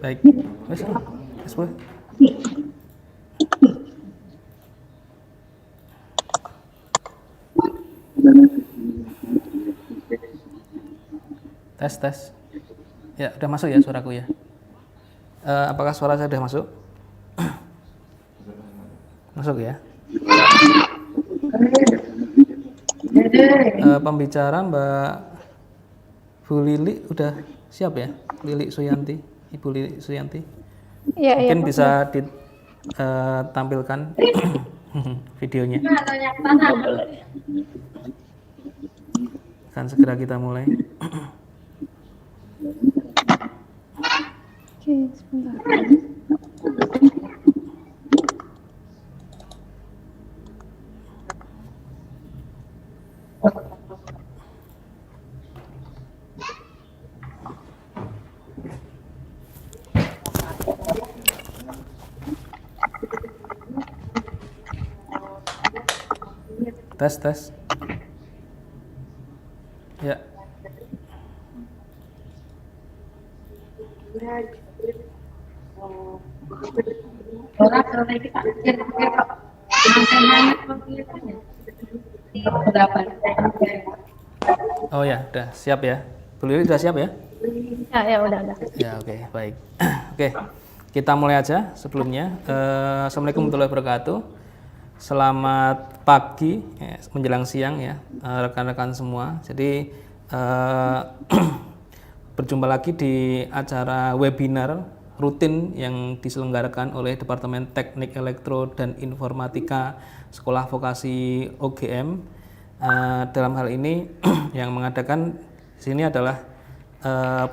Baik. Wes, boleh. Tes. Ya, udah masuk ya suaraku ya. Apakah suara saya sudah masuk? Masuk ya. Pembicara Mbak Bu Lili udah siap ya? Lili Suyanti, Ibu Lili Suyanti. Ya, Mungkin ya, bisa ditampilkan videonya. Akan segera kita mulai. Oke, sebentar. Tes. Ya. Oh ya, udah siap ya. Bu Lili udah siap ya? Ya, udah. Ya, oke, baik. Oke, kita mulai aja sebelumnya. Assalamualaikum warahmatullahi wabarakatuh. Selamat pagi, menjelang siang ya, rekan-rekan semua. Jadi, berjumpa lagi di acara webinar rutin yang diselenggarakan oleh Departemen Teknik Elektro dan Informatika Sekolah Vokasi UGM. Dalam hal ini yang mengadakan di sini adalah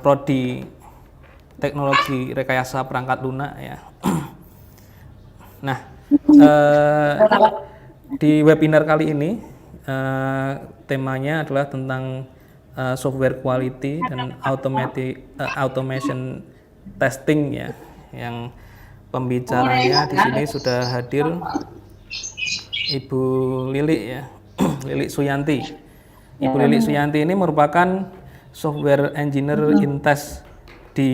Prodi Teknologi Rekayasa Perangkat Lunak ya. Nah, di webinar kali ini temanya adalah tentang software quality dan automation testing ya. Yang pembicaranya di sini sudah hadir Ibu Lili ya. Lili Suyanti. Ibu Lili Suyanti ini merupakan software engineer in test di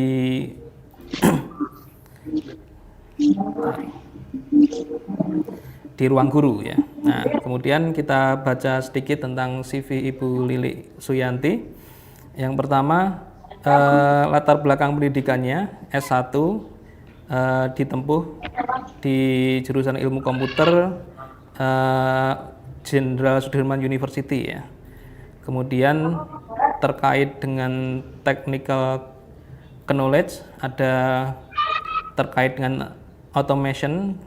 di Ruang Guru ya. Nah, kemudian kita baca sedikit tentang CV Ibu Lili Suyanti. Yang pertama, latar belakang pendidikannya S1 ditempuh di jurusan Ilmu Komputer Jenderal Sudirman University ya. Kemudian terkait dengan technical knowledge ada terkait dengan automation.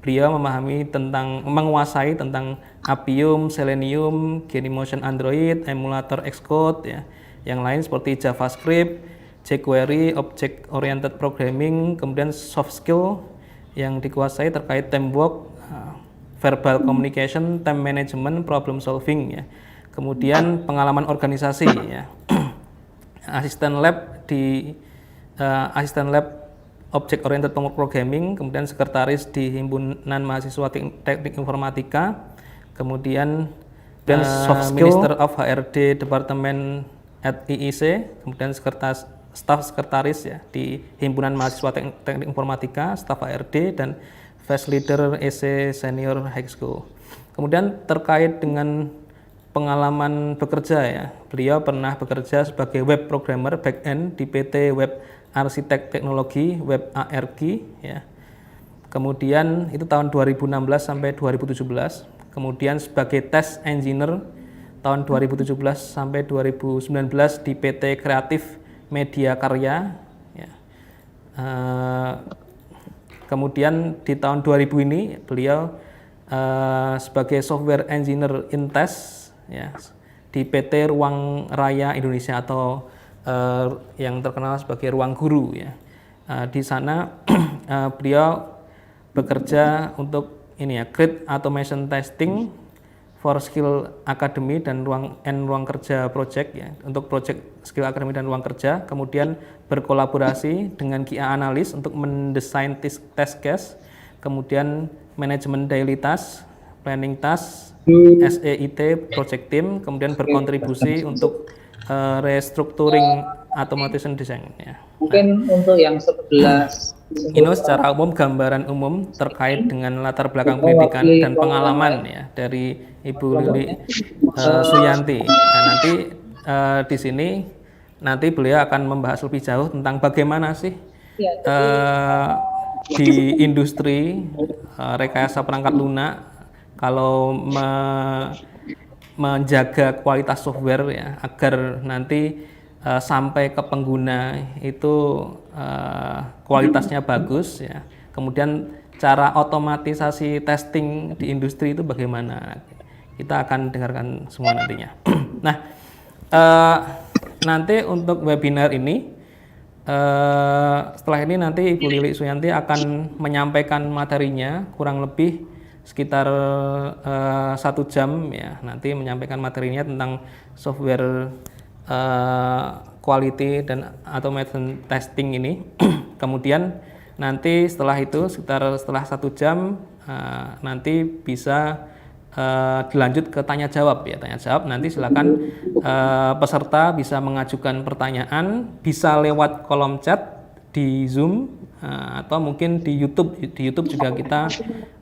Beliau menguasai tentang Appium, Selenium, Genymotion Android, emulator Xcode ya. Yang lain seperti JavaScript, jQuery, Object Oriented Programming, kemudian soft skill yang dikuasai terkait teamwork, verbal communication, time management, problem solving ya. Kemudian pengalaman organisasi ya. Asisten lab Object Oriented Programming, kemudian sekretaris di Himpunan Mahasiswa Teknik Informatika, kemudian soft skill, Minister of HRD Departemen at IIC, kemudian staf sekretaris ya di Himpunan Mahasiswa Teknik Informatika, staf HRD dan Vice Leader EC Senior High School. Kemudian terkait dengan pengalaman bekerja ya, beliau pernah bekerja sebagai web programmer back-end di PT Web Arsitek Teknologi Web ARG ya. Kemudian itu tahun 2016 sampai 2017. Kemudian sebagai test engineer tahun 2017 sampai 2019 di PT Kreatif Media Karya ya. Kemudian di tahun 2000 ini beliau sebagai software engineer in test ya, di PT Ruang Raya Indonesia atau yang terkenal sebagai Ruang Guru ya. Di sana beliau bekerja untuk ini ya, Grid Automation Testing for Skill Academy dan ruang kerja project ya, untuk project Skill Academy dan ruang kerja. Kemudian berkolaborasi dengan QA analis untuk mendesain test case, kemudian manajemen daily task, planning task, SEIT, project team, kemudian berkontribusi untuk restructuring automation design. Ya. Mungkin untuk yang 11 Ini secara umum gambaran umum terkait dengan latar belakang pendidikan dan pengalaman ya dari Ibu Lili Suyanti. Nah, nanti di sini nanti beliau akan membahas lebih jauh tentang bagaimana sih di industri rekayasa perangkat lunak kalau menjaga kualitas software ya agar nanti sampai ke pengguna itu kualitasnya bagus ya. Kemudian cara otomatisasi testing di industri itu bagaimana? Kita akan dengarkan semua nantinya. Nah, nanti untuk webinar ini setelah ini nanti Ibu Lili Suyanti akan menyampaikan materinya kurang lebih sekitar 1 jam ya. Nanti menyampaikan materinya tentang software quality dan automation testing ini. Kemudian nanti setelah itu setelah 1 jam nanti bisa dilanjut ke tanya jawab ya. Tanya jawab nanti silakan peserta bisa mengajukan pertanyaan, bisa lewat kolom chat di Zoom atau mungkin di YouTube. Di YouTube juga kita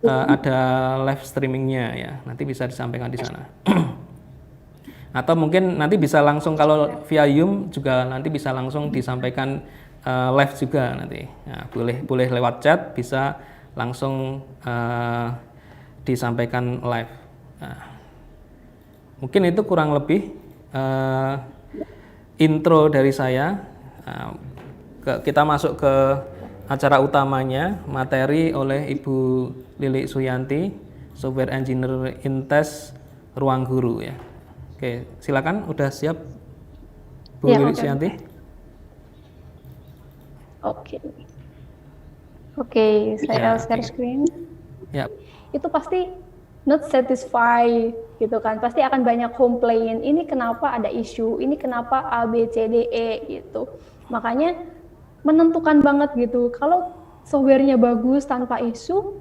ada live streamingnya ya. Nanti bisa disampaikan di sana. Atau mungkin nanti bisa langsung kalau via Zoom juga nanti bisa langsung disampaikan live juga nanti. Nah, boleh lewat chat, bisa langsung disampaikan live. Nah, mungkin itu kurang lebih intro dari saya. Kita masuk ke acara utamanya, materi oleh Ibu Lili Suyanti, Software Engineer Intes Ruang Guru ya. Oke, silakan. Udah siap, Bu Lili Suyanti? Oke, saya share screen. Ya. Itu pasti not satisfied gitu kan. Pasti akan banyak komplain. Ini kenapa ada isu? Ini kenapa A, B, C, D, E gitu. Makanya menentukan banget gitu. Kalau softwarenya bagus tanpa isu,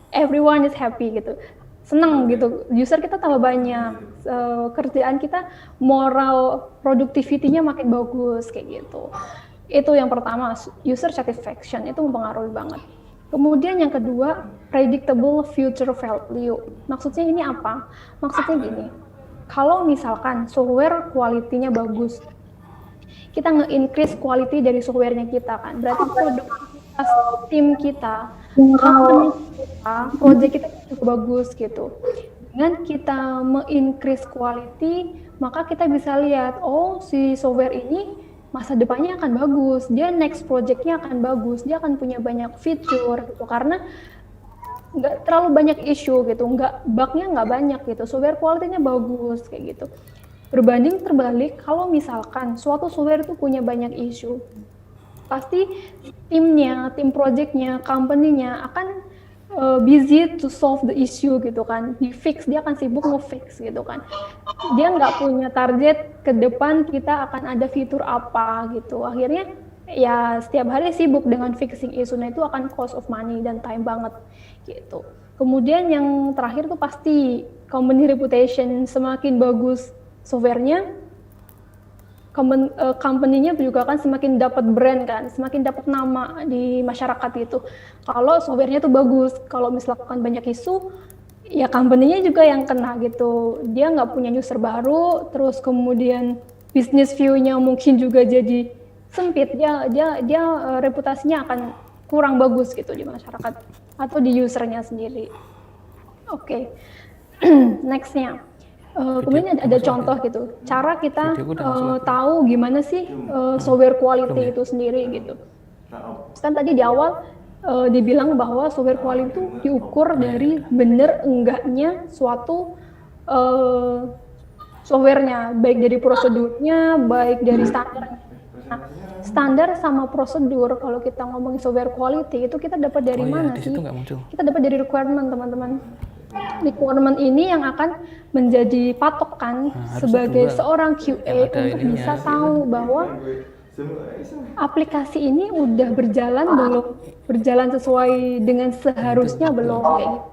everyone is happy gitu. Senang gitu, user kita tambah banyak, kerjaan kita moral productivity-nya makin bagus kayak gitu. Itu yang pertama, user satisfaction itu mempengaruhi banget. Kemudian yang kedua, predictable future value. Maksudnya ini apa? Maksudnya gini, kalau misalkan software quality-nya bagus, kita nge-increase quality dari software-nya kita kan, berarti produktivitas tim kita, company kita, project kita juga bagus gitu. Dengan kita me-increase quality, maka kita bisa lihat, oh si software ini masa depannya akan bagus, dia next project-nya akan bagus, dia akan punya banyak feature gitu, karena nggak terlalu banyak issue gitu, bug-nya nggak banyak gitu, software quality-nya bagus kayak gitu. Berbanding terbalik, kalau misalkan suatu software itu punya banyak isu, pasti timnya, tim projectnya, company-nya akan busy to solve the issue gitu kan, dia akan sibuk nge-fix gitu kan. Dia nggak punya target ke depan kita akan ada fitur apa gitu. Akhirnya ya setiap hari sibuk dengan fixing issue, nah itu akan cost of money dan time banget gitu. Kemudian yang terakhir tuh pasti company reputation, semakin bagus softwarenya, company-nya juga kan semakin dapat brand kan, semakin dapat nama di masyarakat itu. Kalau softwarenya tuh bagus, kalau misalkan banyak isu, ya company-nya juga yang kena gitu. Dia nggak punya user baru, terus kemudian business view-nya mungkin juga jadi sempit. Dia reputasinya akan kurang bagus gitu di masyarakat atau di usernya sendiri. Oke. Next-nya. Kemudian ada contoh gitu, cara kita tahu gimana sih software quality itu sendiri gitu. Kan tadi di awal dibilang bahwa software quality itu diukur dari bener enggaknya suatu softwarenya, baik dari prosedurnya, baik dari standar. Nah, standar sama prosedur kalau kita ngomongin software quality itu kita dapat dari mana sih? Kita dapat dari requirement, teman-teman. Requirement ini yang akan menjadi patokan sebagai seorang QA untuk bisa tahu bahwa aplikasi ini udah berjalan belum, berjalan sesuai dengan seharusnya belum, kayak gitu.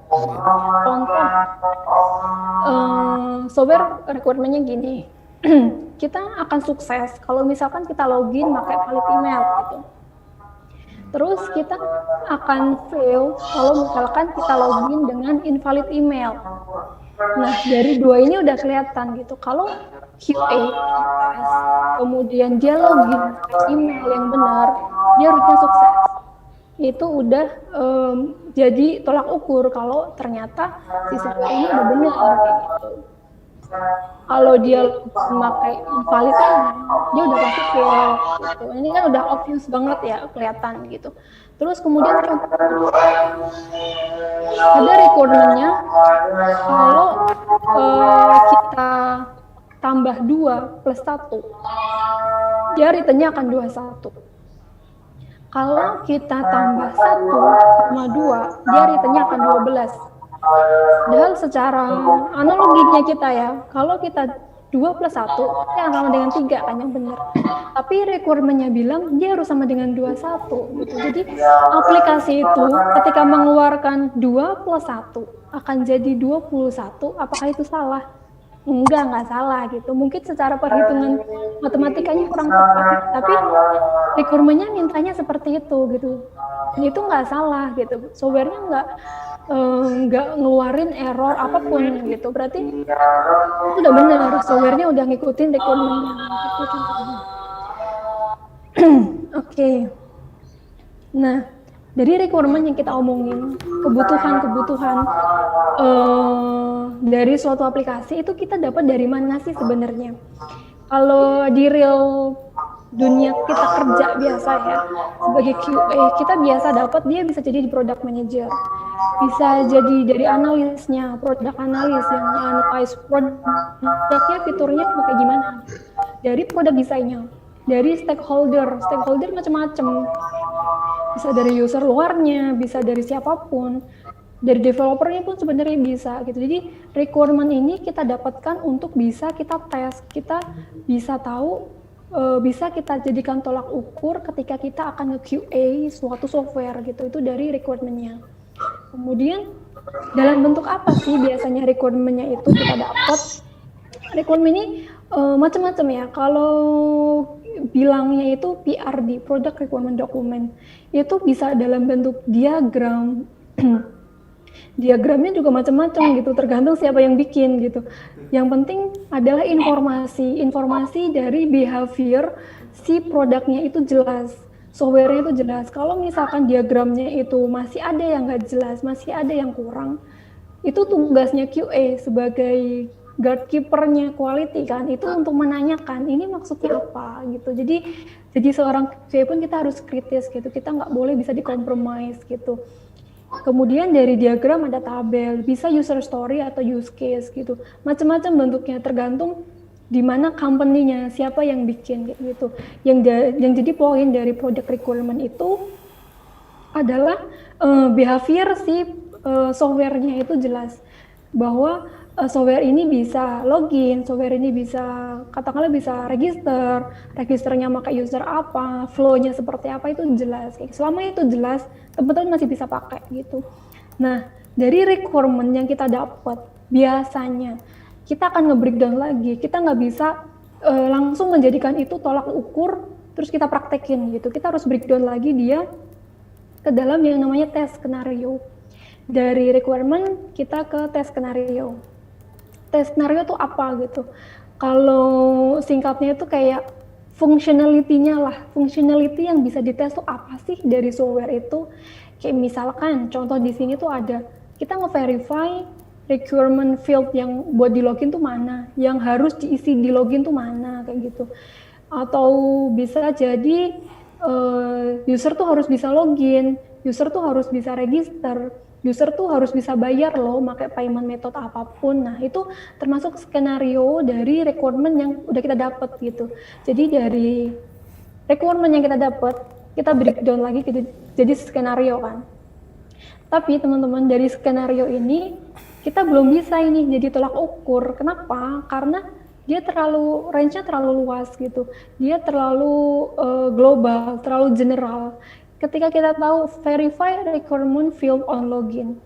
Contoh, software requirement-nya gini, kita akan sukses kalau misalkan kita login pakai valid email gitu. Terus kita akan fail kalau misalkan kita login dengan invalid email. Nah, dari dua ini udah kelihatan gitu. Kalau QA, kemudian dia login email yang benar, dia harusnya sukses. Itu udah jadi tolak ukur kalau ternyata si software ini udah benar kayak gitu. Kalau dia memakai invalid, dia udah pasti fail gitu. Ini kan udah obvious banget ya, kelihatan gitu. Terus kemudian ada requirement-nya kalau kita tambah 2 plus 1, dia return-nya akan 21. Kalau kita tambah 1 sama 2, dia return-nya akan 12. Padahal secara analoginya kita ya, kalau kita 2 plus 1, dia sama dengan 3 kan yang benar. Tapi requirement-nya bilang dia harus sama dengan 21 gitu. Jadi aplikasi itu ketika mengeluarkan 2 plus 1 akan jadi 21, apakah itu salah? Enggak salah gitu. Mungkin secara perhitungan matematikanya kurang tepat, tapi requirement-nya mintanya seperti itu gitu. Dan itu nggak salah gitu. Software-nya nggak ngeluarin error apapun gitu. Berarti itu udah benar, software-nya udah ngikutin requirement-nya. Oke. Nah, dari requirement yang kita omongin, kebutuhan-kebutuhan dari suatu aplikasi itu kita dapat dari mana sih sebenarnya? Kalau di real dunia kita kerja biasa ya, sebagai QA kita biasa dapat, dia bisa jadi di product manager, bisa jadi dari analisnya, product analis yang analyze produknya, fiturnya kayak gimana, dari product desainnya, dari stakeholder macam-macam, bisa dari user luarnya, bisa dari siapapun, dari developernya pun sebenarnya bisa gitu. Jadi requirement ini kita dapatkan untuk bisa kita tes, kita bisa tahu, bisa kita jadikan tolak ukur ketika kita akan nge-QA suatu software gitu. Itu dari requirement-nya. Kemudian dalam bentuk apa sih biasanya requirement-nya itu kita dapat? Requirement ini macam-macam ya. Kalau bilangnya itu PRD, Product Requirement Document, itu bisa dalam bentuk diagram. Diagramnya juga macam-macam gitu, tergantung siapa yang bikin gitu. Yang penting adalah informasi dari behavior si produknya itu jelas, software-nya itu jelas. Kalau misalkan diagramnya itu masih ada yang nggak jelas, masih ada yang kurang, itu tugasnya QA sebagai guardkeeper-nya quality kan, itu untuk menanyakan ini maksudnya apa gitu. Jadi seorang QA pun kita harus kritis gitu, kita nggak boleh bisa dikompromis gitu. Kemudian dari diagram ada tabel, bisa user story atau use case gitu. Macam-macam bentuknya, tergantung di mana company-nya, siapa yang bikin gitu. Yang jadi poin dari product requirement itu adalah behavior si software-nya itu jelas. Bahwa software ini bisa login, software ini bisa katakanlah bisa registernya pakai user apa, flow-nya seperti apa, itu jelas. Selama itu jelas, teman-teman masih bisa pakai gitu. Nah, dari requirement yang kita dapat, biasanya kita akan nge-breakdown lagi. Kita nggak bisa langsung menjadikan itu tolak ukur, terus kita praktekin gitu. Kita harus breakdown lagi dia ke dalam yang namanya test skenario. Dari requirement kita ke test skenario. Tes skenario itu apa gitu? Kalau singkatnya itu kayak functionality-nya lah. Functionality yang bisa dites tuh apa sih dari software itu? Kayak misalkan contoh di sini tuh ada, kita nge-verify requirement field yang buat di login tuh mana, yang harus diisi di login tuh mana, kayak gitu. Atau bisa jadi user tuh harus bisa login, user tuh harus bisa register, user tuh harus bisa bayar loh, pakai payment method apapun. Nah, itu termasuk skenario dari requirement yang udah kita dapat gitu. Jadi dari requirement yang kita dapat, kita breakdown lagi gitu, jadi skenario kan. Tapi teman-teman, dari skenario ini kita belum bisa ini jadi tolak ukur. Kenapa? Karena dia range-nya terlalu luas gitu. Dia terlalu global, terlalu general. Ketika kita tahu verify requirement field on login,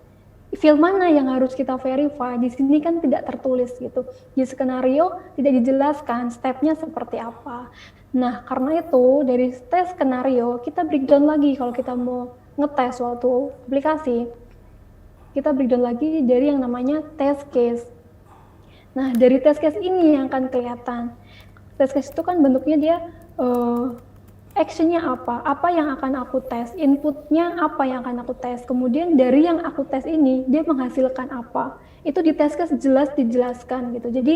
field mana yang harus kita verify, di sini kan tidak tertulis gitu. Di skenario tidak dijelaskan stepnya seperti apa. Nah, karena itu dari tes skenario kita breakdown lagi kalau kita mau ngetes suatu aplikasi. Kita breakdown lagi dari yang namanya test case. Nah, dari test case ini yang akan kelihatan. Test case itu kan bentuknya dia actionnya apa yang akan aku tes, inputnya apa yang akan aku tes, kemudian dari yang aku tes ini dia menghasilkan apa, itu di test case jelas dijelaskan gitu. Jadi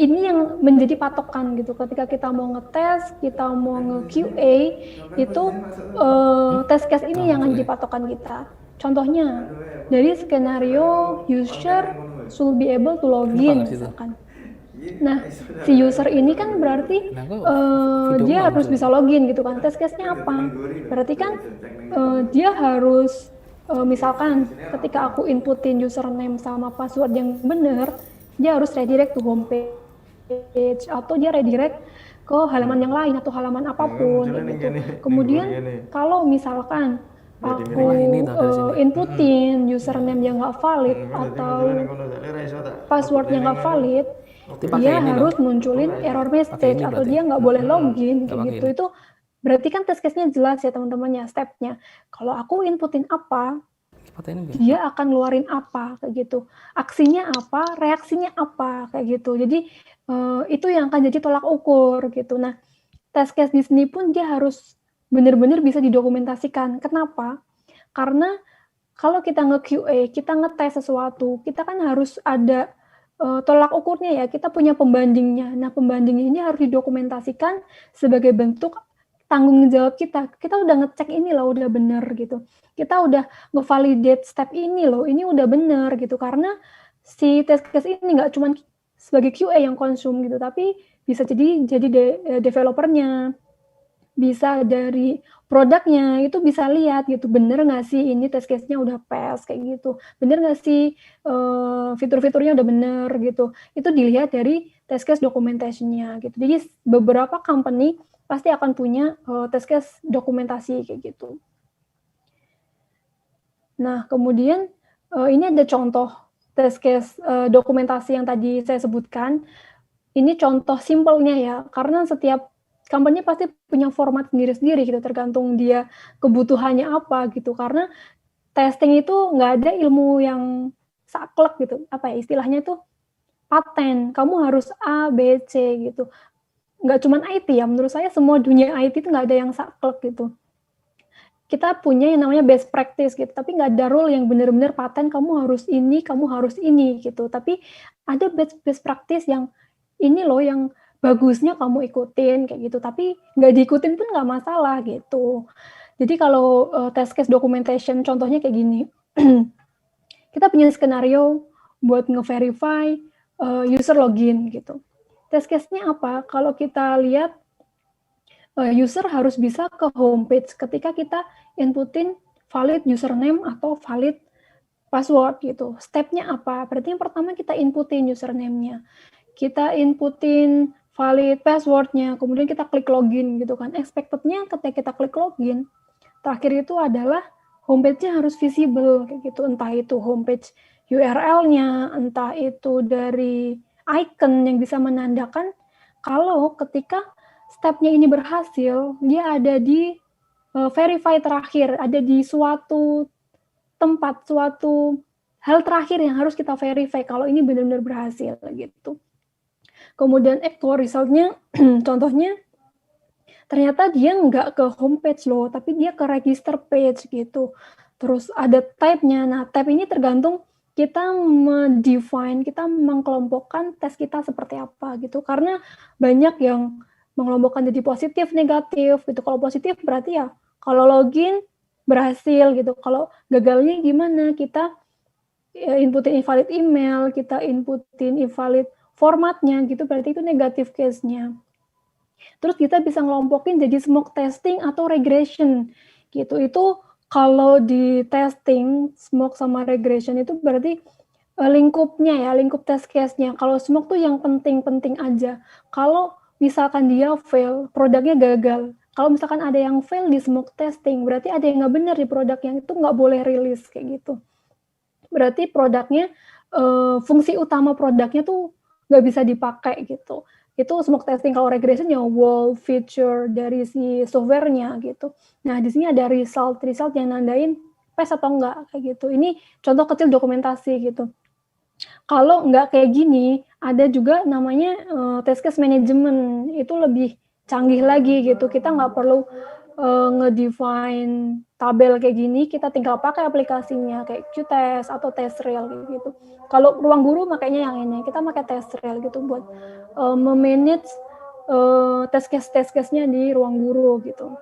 ini yang menjadi patokan gitu ketika kita mau ngetes, kita mau nge-QA itu test case ini yang menjadi patokan kita. Contohnya dari skenario user should be able to login misalkan. Nah, si user ini kan berarti dia harus bisa login gitu kan. Test case-nya apa? Berarti kan dia harus misalkan ketika aku inputin username sama password yang benar, dia harus redirect to home page atau dia redirect ke halaman yang lain atau halaman apapun gitu. Kemudian kalau misalkan aku inputin username yang nggak valid atau passwordnya nggak valid, dia harus munculin error message atau dia nggak boleh login kayak gitu. Itu berarti kan test case-nya jelas ya teman-teman ya, stepnya. Kalau aku inputin apa, dia akan ngeluarin apa kayak gitu, aksinya apa, reaksinya apa kayak gitu. Jadi itu yang akan jadi tolak ukur gitu. Nah, test case di sini pun dia harus benar-benar bisa didokumentasikan. Kenapa? Karena kalau kita nge-QA, kita ngetes sesuatu, kita kan harus ada tolak ukurnya ya, kita punya pembandingnya. Nah, pembandingnya ini harus didokumentasikan sebagai bentuk tanggung jawab kita. Kita udah ngecek ini loh, udah bener gitu. Kita udah ngevalidate step ini loh, ini udah bener gitu. Karena si test case ini nggak cuma sebagai QA yang konsum gitu, tapi bisa jadi developernya, bisa dari produknya, itu bisa lihat gitu, bener nggak sih ini test case-nya udah pass kayak gitu, bener nggak sih fitur-fiturnya udah bener gitu. Itu dilihat dari test case documentation-nya gitu. Jadi beberapa company pasti akan punya test case dokumentasi kayak gitu. Nah, kemudian ini ada contoh test case dokumentasi yang tadi saya sebutkan. Ini contoh simpelnya ya, karena setiap company pasti punya format sendiri-sendiri gitu, tergantung dia kebutuhannya apa gitu. Karena testing itu nggak ada ilmu yang saklek gitu, apa ya istilahnya itu paten. Kamu harus A, B, C gitu. Nggak cuma IT ya, menurut saya semua dunia IT itu nggak ada yang saklek gitu. Kita punya yang namanya best practice gitu, tapi nggak ada rule yang benar-benar paten, kamu harus ini gitu. Tapi ada best practice yang ini loh yang bagusnya kamu ikutin kayak gitu, tapi nggak diikutin pun nggak masalah gitu. Jadi kalau test case documentation contohnya kayak gini, kita punya skenario buat nge-verify user login gitu. Test case-nya apa? Kalau kita lihat user harus bisa ke homepage ketika kita inputin valid username atau valid password gitu. Stepnya apa? Berarti yang pertama kita inputin username-nya, kita inputin valid password-nya, kemudian kita klik login gitu kan. Expected-nya ketika kita klik login, terakhir itu adalah homepage-nya harus visible kayak gitu. Entah itu homepage URL-nya, entah itu dari icon yang bisa menandakan kalau ketika step-nya ini berhasil, dia ada di verify terakhir, ada di suatu tempat, suatu hal terakhir yang harus kita verify kalau ini benar-benar berhasil gitu. Kemudian echo result-nya, contohnya ternyata dia nggak ke homepage loh, tapi dia ke register page gitu. Terus ada type-nya. Nah, type ini tergantung kita mendefine, kita mengkelompokkan tes kita seperti apa gitu. Karena banyak yang mengelompokkan jadi positif, negatif gitu. Kalau positif berarti ya kalau login berhasil gitu. Kalau gagalnya gimana? Kita inputin invalid email, kita inputin invalid formatnya gitu, berarti itu negatif case-nya. Terus kita bisa ngelompokin jadi smoke testing atau regression gitu. Itu kalau di testing smoke sama regression itu berarti Lingkupnya ya, lingkup test case-nya. Kalau smoke tuh yang penting-penting aja. Kalau misalkan dia fail, produknya gagal. Kalau misalkan ada yang fail di smoke testing, berarti ada yang nggak benar di produknya, itu nggak boleh rilis kayak gitu. Berarti produknya, fungsi utama produknya tuh nggak bisa dipakai gitu. Itu smoke testing. Kalau regression ya wall feature dari si software-nya gitu. Nah, di sini ada result yang nandain pass atau enggak kayak gitu. Ini contoh kecil dokumentasi gitu. Kalau nggak kayak gini, ada juga namanya test case management, itu lebih canggih lagi gitu. Kita nggak perlu ngedefine tabel kayak gini, kita tinggal pakai aplikasinya kayak Qtest atau TestRail gitu. Kalau ruang guru makanya yang ini, kita pakai TestRail gitu buat memanage test case-nya di ruang guru gitu.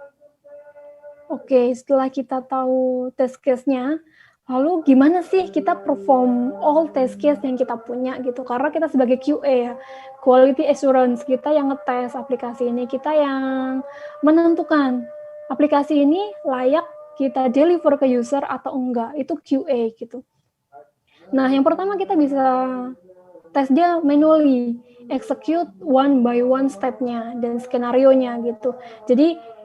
Oke, setelah kita tahu test case-nya, lalu gimana sih kita perform all test case yang kita punya gitu. Karena kita sebagai QA ya, quality assurance, kita yang ngetes aplikasi ini, kita yang menentukan aplikasi ini layak kita deliver ke user atau enggak. Itu QA gitu. Nah, yang pertama kita bisa tes dia manually, execute one by one step-nya dan skenario-nya gitu. Jadi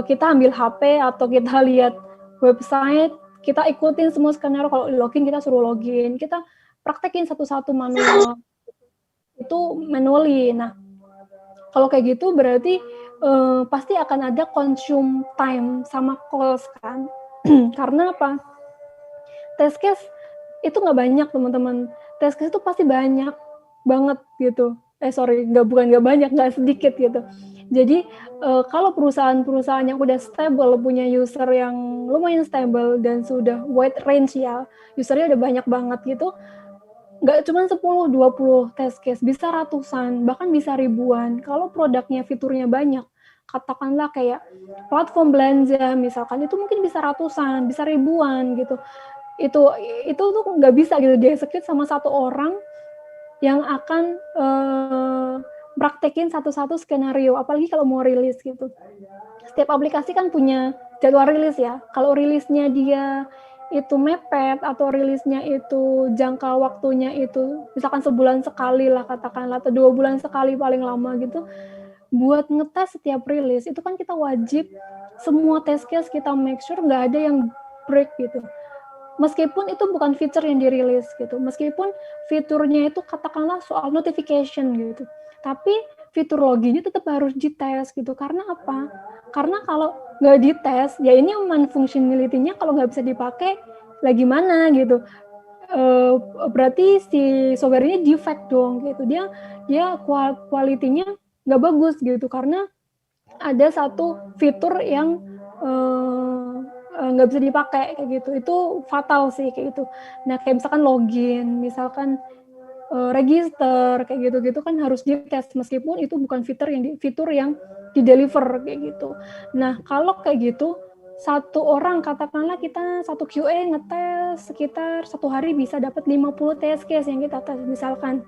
kita ambil HP atau kita lihat website, kita ikutin semua skenario. Kalau login kita suruh login, kita praktekin satu-satu manual. Itu manually. Nah, kalau kayak gitu berarti pasti akan ada consume time sama cost kan. Karena apa? Test case itu nggak banyak teman-teman. Test case itu pasti banyak banget gitu. Nggak banyak, nggak sedikit gitu. Jadi kalau perusahaan-perusahaan yang udah stable, punya user yang lumayan stable dan sudah wide range ya, usernya udah banyak banget gitu, nggak cuma 10-20 test case, bisa ratusan, bahkan bisa ribuan. Kalau produknya, fiturnya banyak, katakanlah kayak platform belanja misalkan, itu mungkin bisa ratusan, bisa ribuan gitu. Itu tuh nggak bisa gitu di-execute sama satu orang yang akan praktekin satu-satu skenario, apalagi kalau mau rilis gitu. Setiap aplikasi kan punya jadwal rilis ya. Kalau rilisnya dia itu mepet atau rilisnya itu jangka waktunya itu misalkan sebulan sekali lah katakanlah atau 2 bulan sekali paling lama gitu, buat ngetes setiap rilis itu kan kita wajib semua test case kita make sure nggak ada yang break gitu. Meskipun itu bukan fitur yang dirilis gitu, meskipun fiturnya itu katakanlah soal notification gitu, tapi fitur loginnya tetap harus dites gitu. Karena apa? Karena kalau nggak dites, ya ini functionality-nya kalau nggak bisa dipakai, lagi mana gitu. Berarti si software ini defect dong gitu. Dia quality-nya nggak bagus gitu karena ada satu fitur yang nggak bisa dipakai kayak gitu. Itu fatal sih kayak gitu. Nah kayak misalkan login, misalkan register kayak gitu-gitu kan harus dites meskipun itu bukan fitur yang di-deliver kayak gitu. Nah kalau kayak gitu satu orang katakanlah kita satu QA ngetes sekitar satu hari bisa dapat 50 test case yang kita tes misalkan.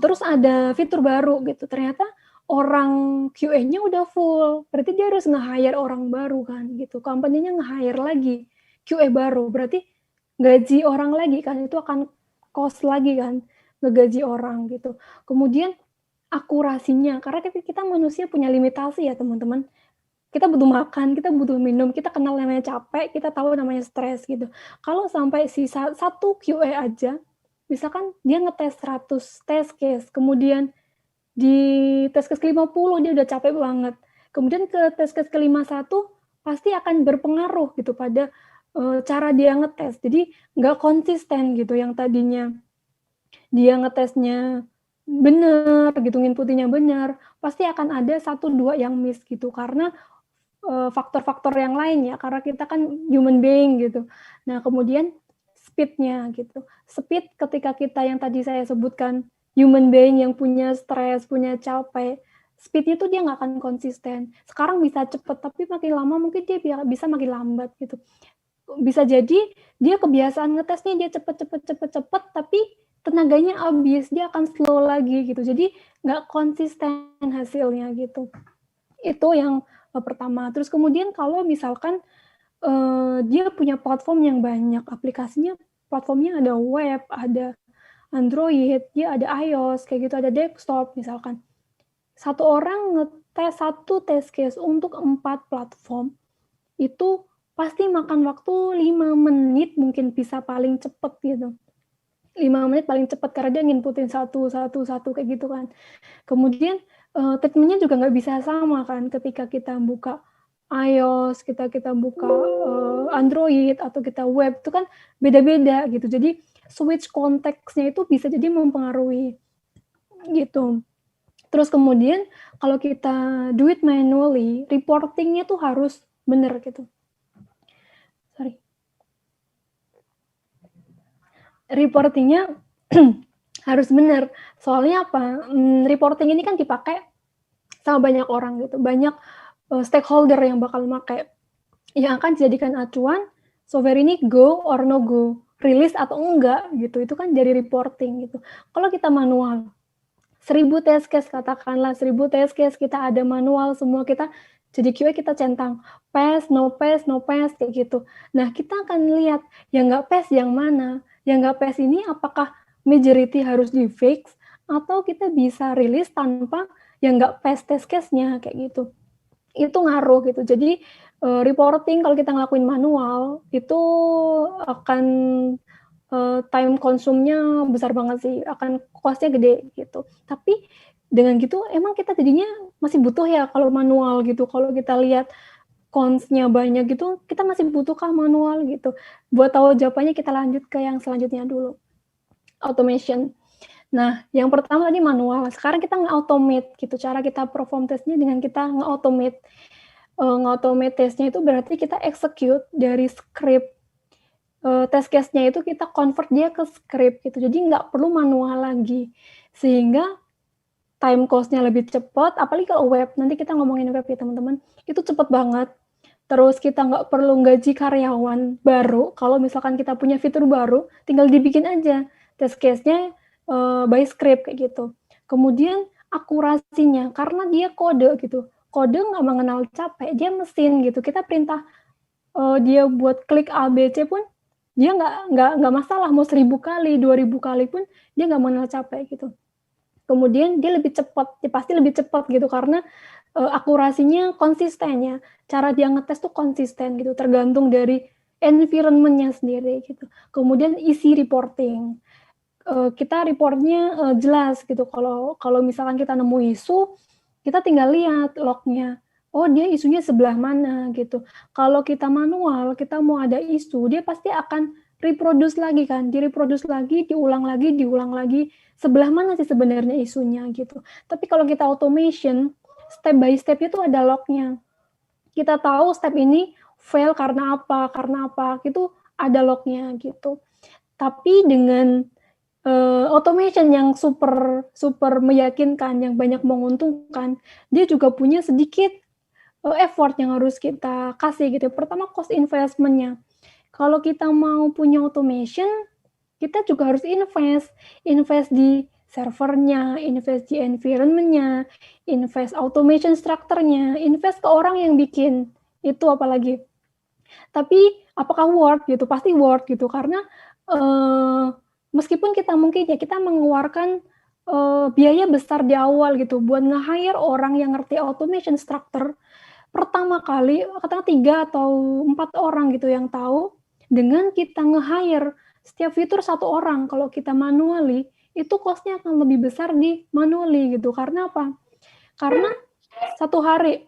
Terus ada fitur baru gitu, ternyata orang QA-nya udah full, berarti dia harus nge-hire orang baru kan gitu, company-nya nge-hire lagi QA baru, berarti gaji orang lagi kan, itu akan cost lagi kan, ngegaji orang gitu. Kemudian akurasinya, karena kita manusia punya limitasi ya teman-teman, kita butuh makan, kita butuh minum, kita kenal namanya capek, kita tahu namanya stres gitu. Kalau sampai satu QA aja, misalkan dia ngetes 100 test case, kemudian di test case ke-50 dia udah capek banget. Kemudian ke test case ke-51 pasti akan berpengaruh gitu pada cara dia ngetes. Jadi nggak konsisten gitu yang tadinya dia ngetesnya bener, gitu inputnya bener, pasti akan ada 1-2 yang miss gitu karena faktor-faktor yang lain ya, karena kita kan human being gitu. Nah kemudian speed-nya gitu. Speed ketika kita yang tadi saya sebutkan human being yang punya stres, punya capek, speed-nya tuh dia nggak akan konsisten. Sekarang bisa cepet, tapi makin lama mungkin dia bisa makin lambat gitu. Bisa jadi dia kebiasaan ngetesnya dia cepet, tapi tenaganya habis, dia akan slow lagi gitu. Jadi nggak konsisten hasilnya gitu. Itu yang pertama. Terus kemudian kalau misalkan dia punya platform yang banyak, aplikasinya platformnya ada web, ada Android, dia ada iOS, kayak gitu, ada desktop misalkan. Satu orang ngetes satu test case untuk 4 platform, itu pasti makan waktu 5 menit mungkin bisa paling cepet gitu. 5 menit paling cepet karena dia nginputin satu kayak gitu kan. Kemudian treatment-nya juga nggak bisa sama kan ketika kita buka iOS, kita buka Android atau kita web itu kan beda-beda gitu. Jadi switch konteksnya itu bisa jadi mempengaruhi gitu. Terus kemudian kalau kita do it manually, reporting-nya tuh harus bener gitu. Sorry. Reporting-nya harus bener. Soalnya apa? Reporting ini kan dipakai sama banyak orang gitu. Banyak stakeholder yang bakal pakai. Yang akan dijadikan acuan, software ini go or no go, rilis atau enggak gitu. Itu kan dari reporting gitu. Kalau kita manual, 1000 test case katakanlah, 1000 test case kita ada manual semua, kita jadi QA kita centang pass, no pass, no pass kayak gitu. Nah, kita akan lihat yang nggak pass yang mana. Yang nggak pass ini apakah majority harus di fix atau kita bisa rilis tanpa yang nggak pass test case-nya kayak gitu. Itu ngaruh gitu. Jadi reporting kalau kita ngelakuin manual itu akan time consume-nya besar banget sih, akan cost-nya gede gitu. Tapi dengan gitu emang kita jadinya masih butuh ya kalau manual gitu. Kalau kita lihat cons-nya banyak gitu, kita masih butuhkah manual gitu. Buat tahu jawabannya kita lanjut ke yang selanjutnya dulu. Automation. Nah, yang pertama tadi manual. Sekarang kita nge-automate gitu. Cara kita perform testnya dengan kita nge-automate. Nge-automate testnya itu berarti kita execute dari script test case-nya itu kita convert dia ke script gitu. Jadi nggak perlu manual lagi. Sehingga time cost-nya lebih cepat, apalagi kalau web. Nanti kita ngomongin web ya teman-teman. Itu cepat banget. Terus kita nggak perlu gaji karyawan baru. Kalau misalkan kita punya fitur baru, tinggal dibikin aja test case-nya by script kayak gitu. Kemudian akurasinya, karena dia kode gitu. Kode nggak mengenal capek, dia mesin gitu. Kita perintah dia buat klik ABC pun dia nggak masalah, mau 1000 kali, 2000 kali pun dia nggak mengenal capek gitu. Kemudian dia lebih cepat, ya pasti lebih cepat gitu karena akurasinya konsistennya, cara dia ngetes tuh konsisten gitu, tergantung dari environment-nya sendiri gitu. Kemudian isi reporting, kita reportnya jelas gitu. Kalau misalkan kita nemu isu, kita tinggal lihat lognya. Oh dia isunya sebelah mana gitu. Kalau kita manual, kita mau ada isu, dia pasti akan reproduce lagi kan, direproduce lagi, diulang lagi, sebelah mana sih sebenarnya isunya gitu. Tapi kalau kita automation, step by step itu ada lognya. Kita tahu step ini fail karena apa, itu ada lognya gitu. Tapi dengan automation yang super meyakinkan, yang banyak menguntungkan, dia juga punya sedikit effort yang harus kita kasih gitu. Pertama cost investment-nya. Kalau kita mau punya automation, kita juga harus invest di servernya, invest di environment-nya, invest automation structure-nya, invest ke orang yang bikin. Itu apalagi. Tapi apakah worth gitu? Pasti worth gitu karena meskipun kita mungkin ya kita mengeluarkan biaya besar di awal gitu buat nge-hire orang yang ngerti automation structure. Pertama kali, katakanlah 3 atau 4 orang gitu yang tahu, dengan kita nge-hire setiap fitur 1 orang, kalau kita manually, itu cost-nya akan lebih besar di manually gitu. Karena apa? Karena satu hari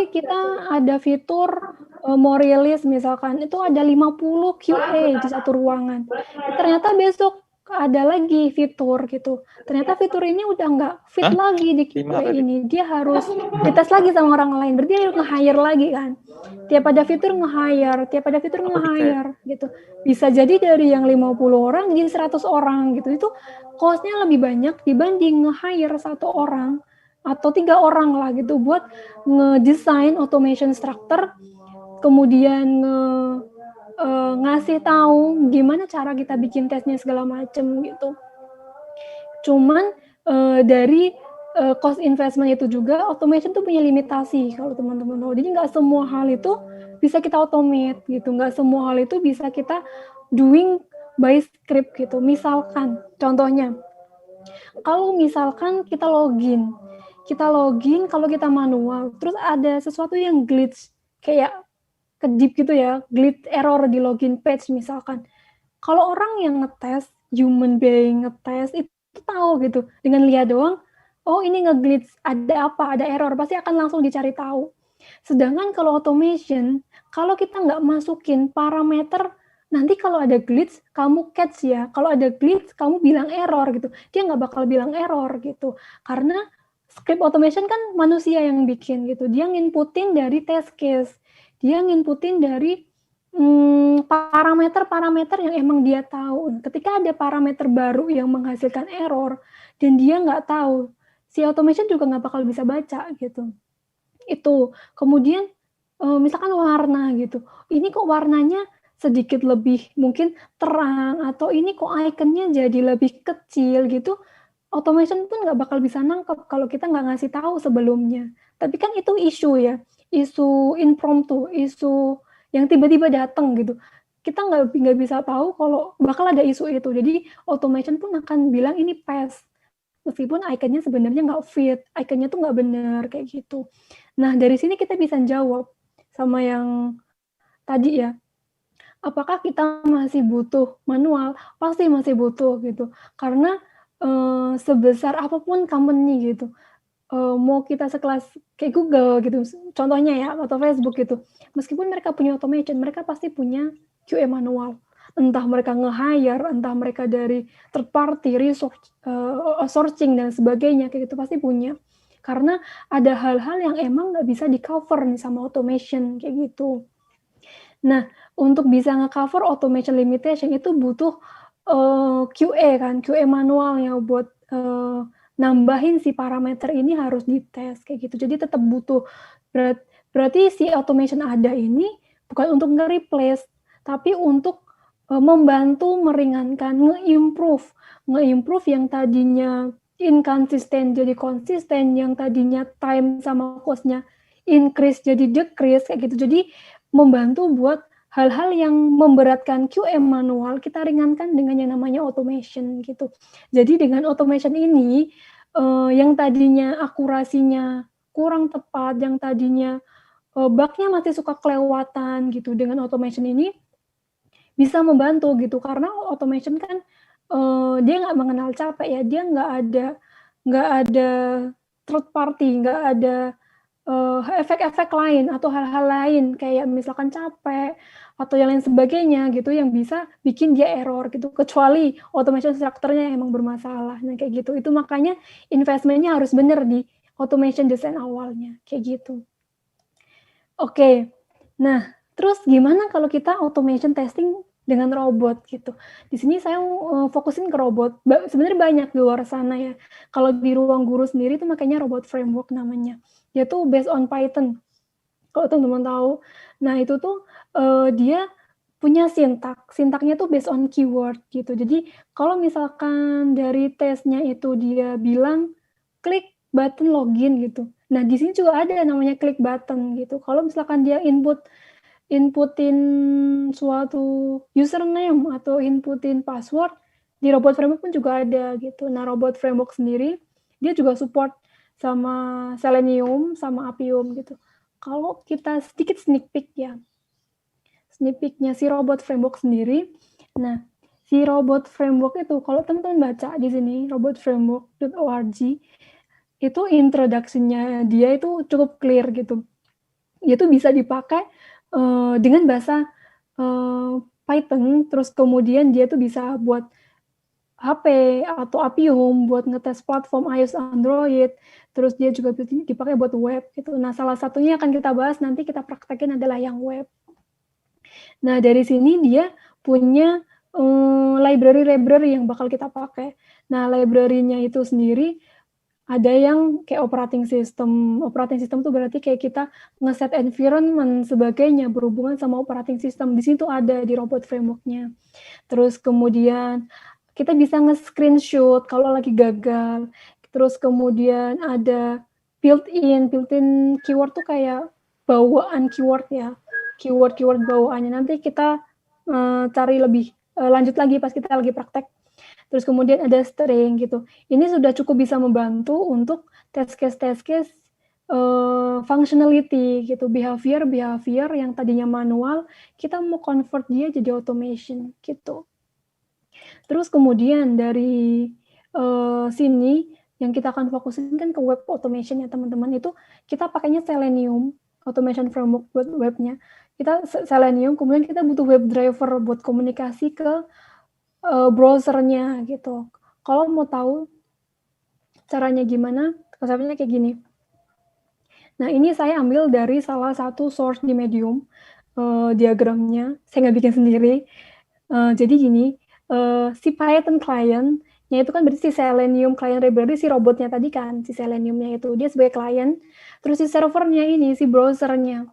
kita ada fitur mau rilis misalkan, itu ada 50 QA di satu ruangan. Ternyata besok ada lagi fitur gitu. Ternyata fitur ini udah nggak fit lagi di QA ini. Dia harus dites lagi sama orang lain. Berarti dia harus nge-hire lagi kan. Tiap ada fitur nge-hire gitu. Bisa jadi dari yang 50 orang jadi 100 orang gitu. Itu cost-nya lebih banyak dibanding nge-hire 1 orang atau 3 orang lah gitu buat ngedesain automation structure, kemudian ngasih tahu gimana cara kita bikin tesnya segala macam gitu. Cuman dari cost investment itu juga automation tuh punya limitasi kalau teman-teman tahu. Jadi nggak semua hal itu bisa kita automate gitu, nggak semua hal itu bisa kita doing by script gitu. Misalkan, contohnya, kalau misalkan kita login kalau kita manual, terus ada sesuatu yang glitch, kayak kedip gitu ya, glitch error di login page misalkan. Kalau orang yang ngetes, human being ngetes, itu tahu gitu, dengan lihat doang, oh ini nge-glitch, ada apa, ada error, pasti akan langsung dicari tahu. Sedangkan kalau automation, kalau kita nggak masukin parameter, nanti kalau ada glitch, kamu catch ya. Kalau ada glitch, kamu bilang error gitu. Dia nggak bakal bilang error gitu. Karena script automation kan manusia yang bikin gitu. Dia nginputin dari test case. Dia nginputin dari parameter-parameter yang emang dia tahu. Ketika ada parameter baru yang menghasilkan error, dan dia nggak tahu, si automation juga nggak bakal bisa baca gitu. Itu. Kemudian misalkan warna gitu. Ini kok warnanya sedikit lebih mungkin terang, atau ini kok ikonnya jadi lebih kecil gitu. Automation pun nggak bakal bisa nangkep kalau kita nggak ngasih tahu sebelumnya. Tapi kan itu isu ya, isu impromptu, isu yang tiba-tiba datang gitu. Kita nggak bisa tahu kalau bakal ada isu itu. Jadi automation pun akan bilang ini past. Meskipun ikonnya sebenarnya nggak fit, ikonnya tuh nggak benar kayak gitu. Nah dari sini kita bisa jawab sama yang tadi ya. Apakah kita masih butuh manual? Pasti masih butuh gitu. Karena sebesar apapun company gitu, mau kita sekelas kayak Google gitu, contohnya ya, atau Facebook gitu, meskipun mereka punya automation, mereka pasti punya QA manual. Entah mereka nge-hire, entah mereka dari third party, research, sourcing dan sebagainya, kayak gitu pasti punya. Karena ada hal-hal yang emang nggak bisa di-cover nih sama automation, kayak gitu. Nah, untuk bisa nge-cover automation limitation itu butuh QA kan, QA manualnya buat nambahin si parameter ini harus dites kayak gitu. Jadi tetap butuh. Berarti si automation ada ini bukan untuk nge-replace, tapi untuk membantu meringankan, nge-improve yang tadinya inconsistent jadi konsisten, yang tadinya time sama cost-nya increase jadi decrease kayak gitu. Jadi membantu buat hal-hal yang memberatkan QA manual, kita ringankan dengan yang namanya automation gitu. Jadi dengan automation ini, yang tadinya akurasinya kurang tepat, yang tadinya bug-nya masih suka kelewatan gitu, dengan automation ini bisa membantu gitu. Karena automation kan dia nggak mengenal capek ya, dia nggak ada third party, nggak ada efek-efek lain atau hal-hal lain kayak misalkan capek atau yang lain sebagainya gitu yang bisa bikin dia error gitu, kecuali automation structure-nya emang bermasalah. Nah kayak gitu, itu makanya investment-nya harus bener di automation design awalnya kayak gitu. Oke, nah terus gimana kalau kita automation testing dengan robot gitu? Di sini saya fokusin ke robot. Sebenarnya banyak di luar sana ya. Kalau di Ruang Guru sendiri itu makanya robot framework namanya. Dia tuh based on Python. Kalau teman-teman tahu. Nah itu tuh dia punya sintaknya tuh based on keyword gitu. Jadi kalau misalkan dari tesnya itu dia bilang klik button login gitu. Nah di sini juga ada namanya klik button gitu. Kalau misalkan dia inputin suatu username atau inputin password, di robot framework pun juga ada gitu. Nah robot framework sendiri dia juga support sama Selenium sama Appium gitu. Kalau kita sedikit sneak peek-nya si robot framework sendiri. Nah, si robot framework itu kalau teman-teman baca di sini robotframework.org itu introduction-nya dia itu cukup clear gitu. Dia tuh bisa dipakai dengan bahasa Python, terus kemudian dia tuh bisa buat HP atau Appium buat ngetes platform iOS, Android, terus dia juga dipakai buat web gitu. Nah, salah satunya akan kita bahas nanti kita praktekin adalah yang web. Nah, dari sini dia punya library yang bakal kita pakai. Nah, library-nya itu sendiri ada yang kayak operating system. Operating system tuh berarti kayak kita ngeset environment sebagainya berhubungan sama operating system. Di situ ada di robot framework-nya. Terus kemudian kita bisa nge-screenshot kalau lagi gagal. Terus kemudian ada built-in keyword tuh kayak bawaan keyword ya. Keyword bawaannya nanti kita cari lebih lanjut lagi pas kita lagi praktek. Terus kemudian ada string gitu. Ini sudah cukup bisa membantu untuk test case functionality gitu, behavior yang tadinya manual, kita mau convert dia jadi automation gitu. Terus kemudian dari sini yang kita akan fokusin kan ke web automation ya teman-teman, itu kita pakainya Selenium automation framework buat webnya. Kita Selenium, kemudian kita butuh web driver buat komunikasi ke browsernya gitu. Kalau mau tahu caranya gimana, konsepnya kayak gini. Nah, ini saya ambil dari salah satu source di Medium, diagramnya. Saya nggak bikin sendiri. Jadi gini, si Python client-nya itu kan berarti si Selenium client library, si robotnya tadi kan, si Selenium-nya itu. Dia sebagai client, terus si servernya ini, si browser-nya.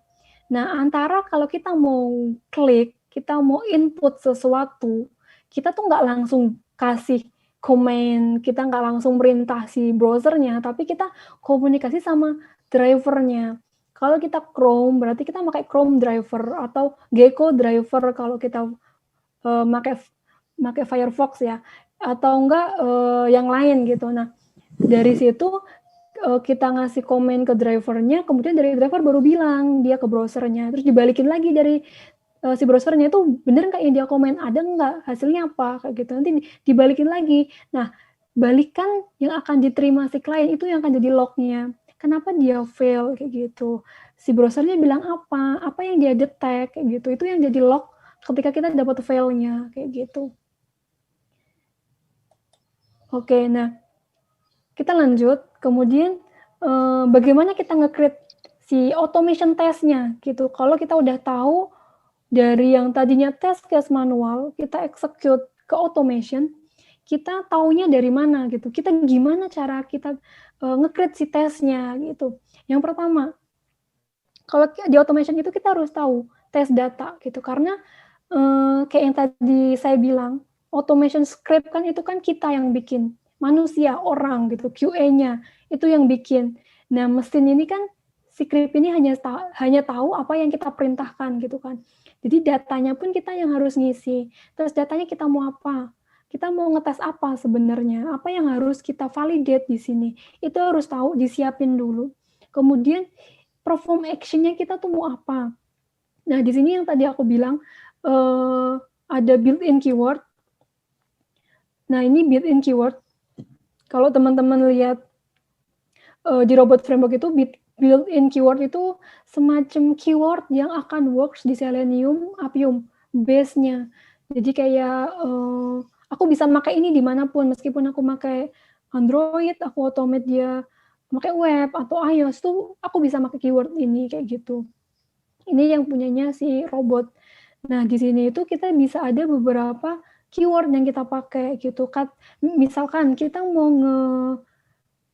Nah, antara kalau kita mau klik, kita mau input sesuatu, kita tuh nggak langsung kasih komen, kita nggak langsung merintah si browsernya, tapi kita komunikasi sama drivernya. Kalau kita Chrome, berarti kita pakai Chrome driver atau Gecko driver kalau kita pakai Firefox ya, atau enggak yang lain gitu. Nah, dari situ kita ngasih komen ke drivernya, kemudian dari driver baru bilang dia ke browsernya, terus dibalikin lagi dari si browsernya itu bener nggak yang dia komen, ada nggak, hasilnya apa, kayak gitu. Nanti dibalikin lagi. Nah, balikan yang akan diterima si klien itu yang akan jadi lognya. Kenapa dia fail kayak gitu. Si browsernya bilang apa yang dia detect kayak gitu. Itu yang jadi log ketika kita dapat failnya kayak gitu. Oke, nah kita lanjut. Kemudian bagaimana kita nge-create si automation testnya gitu. Kalau kita udah tahu dari yang tadinya test case manual, kita execute ke automation, kita taunya dari mana gitu. Kita gimana cara kita nge-create si testnya gitu. Yang pertama, kalau di automation itu kita harus tahu test data gitu. Karena kayak yang tadi saya bilang, automation script kan itu kan kita yang bikin. Manusia, orang gitu, QA-nya itu yang bikin. Nah, mesin ini kan script ini hanya tahu apa yang kita perintahkan gitu kan. Jadi datanya pun kita yang harus ngisi. Terus datanya kita mau apa? Kita mau ngetes apa sebenarnya? Apa yang harus kita validate di sini? Itu harus tahu, disiapin dulu. Kemudian perform action-nya kita tuh mau apa? Nah, di sini yang tadi aku bilang ada built-in keyword. Nah, ini built-in keyword. Kalau teman-teman lihat di robot framework itu built-in keyword itu semacam keyword yang akan works di Selenium Appium base-nya. Jadi kayak aku bisa pakai ini dimanapun, meskipun aku pakai Android, aku automate dia pakai web atau iOS tuh aku bisa pakai keyword ini kayak gitu. Ini yang punyanya si robot. Nah, di sini itu kita bisa ada beberapa keyword yang kita pakai gitu kan. Misalkan kita mau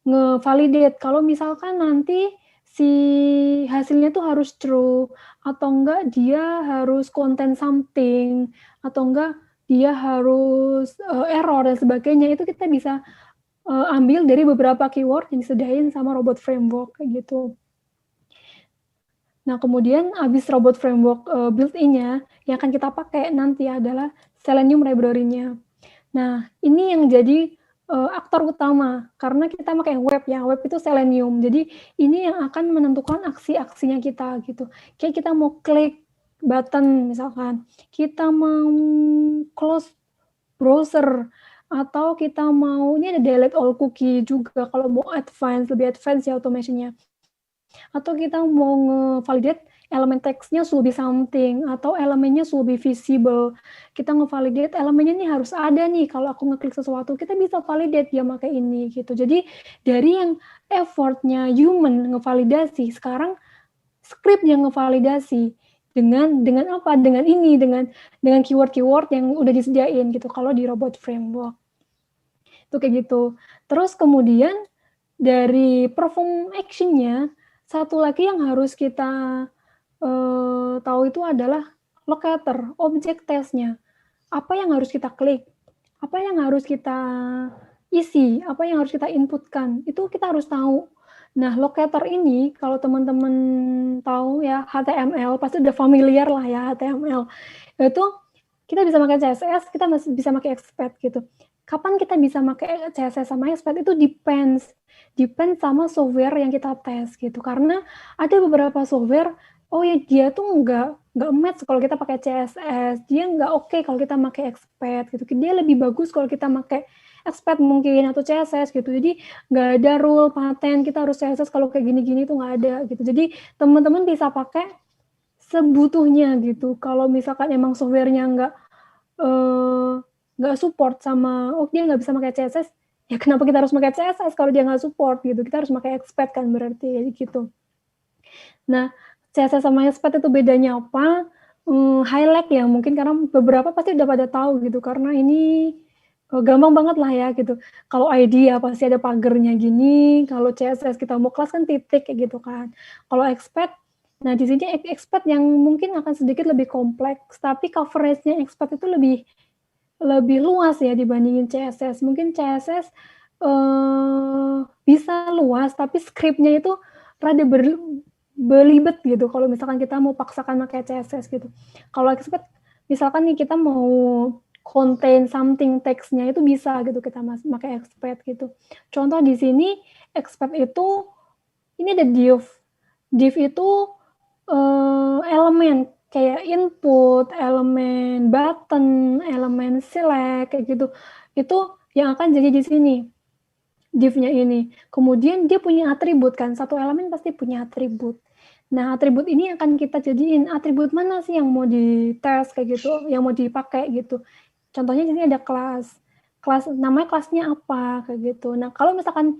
nge-validate kalau misalkan nanti si hasilnya tuh harus true atau enggak dia harus contain something atau enggak dia harus error dan sebagainya, itu kita bisa ambil dari beberapa keyword yang disediain sama robot framework kayak gitu. Nah, kemudian habis robot framework built-in-nya, yang akan kita pakai nanti adalah Selenium library-nya. Nah, ini yang jadi aktor utama, karena kita pakai web ya, web itu Selenium. Jadi, ini yang akan menentukan aksi-aksinya kita gitu. Kayak kita mau klik button misalkan, kita mau close browser, atau kita mau, ini ada delete all cookie juga, kalau mau lebih advance ya automation-nya. Atau kita mau nge-validate elemen teksnya should be something, atau elemennya should be visible. Kita nge-validate elemennya nih harus ada nih, kalau aku ngeklik sesuatu, kita bisa validate dia pakai ini gitu. Jadi dari yang effortnya human ngevalidasi, sekarang script yang ngevalidasi dengan apa? Dengan ini, dengan keyword-keyword yang udah disediain gitu kalau di robot framework. Itu kayak gitu. Terus kemudian dari perform action-nya, satu lagi yang harus kita tahu itu adalah locator, objek testnya. Apa yang harus kita klik, apa yang harus kita isi, apa yang harus kita inputkan, itu kita harus tahu. Nah, locator ini kalau teman-teman tahu ya HTML, pasti udah familiar lah ya HTML. Itu kita bisa pakai CSS, kita masih bisa pakai Expat gitu. Kapan kita bisa pakai CSS sama Expat itu depends sama software yang kita tes gitu. Karena ada beberapa software, oh ya dia tuh nggak match kalau kita pakai CSS, dia nggak oke kalau kita pakai Expat gitu. Dia lebih bagus kalau kita pakai Expat mungkin atau CSS gitu. Jadi nggak ada rule paten kita harus CSS kalau kayak gini-gini tuh nggak ada gitu. Jadi teman-teman bisa pakai sebutuhnya gitu. Kalau misalkan emang softwarenya nggak support sama, oh dia nggak bisa pakai CSS, ya kenapa kita harus pakai CSS kalau dia nggak support gitu? Kita harus pakai Expat kan berarti gitu. Nah, CSS sama Expat itu bedanya apa? Highlight ya mungkin karena beberapa pasti udah pada tahu gitu karena ini gampang banget lah ya gitu. Kalau ID ya pasti ada pagernya gini, kalau CSS kita mau kelas kan titik kayak gitu kan. Kalau Expat, nah di sini Expat yang mungkin akan sedikit lebih kompleks, tapi coveragenya Expat itu lebih luas ya dibandingin CSS. Mungkin CSS bisa luas, tapi scriptnya itu rada belibet gitu. Kalau misalkan kita mau paksakan pakai CSS gitu. Kalau Expat, misalkan nih kita mau contain something text-nya itu bisa gitu kita pakai Expat gitu. Contoh di sini Expat itu ini ada div. Div itu elemen kayak input, elemen button, elemen select kayak gitu. Itu yang akan jadi di sini div-nya ini. Kemudian dia punya atribut kan, satu elemen pasti punya atribut. Nah, atribut ini akan kita jadiin atribut mana sih yang mau dites kayak gitu, yang mau dipakai gitu. Contohnya di sini ada kelas. Namanya kelasnya apa kayak gitu. Nah, kalau misalkan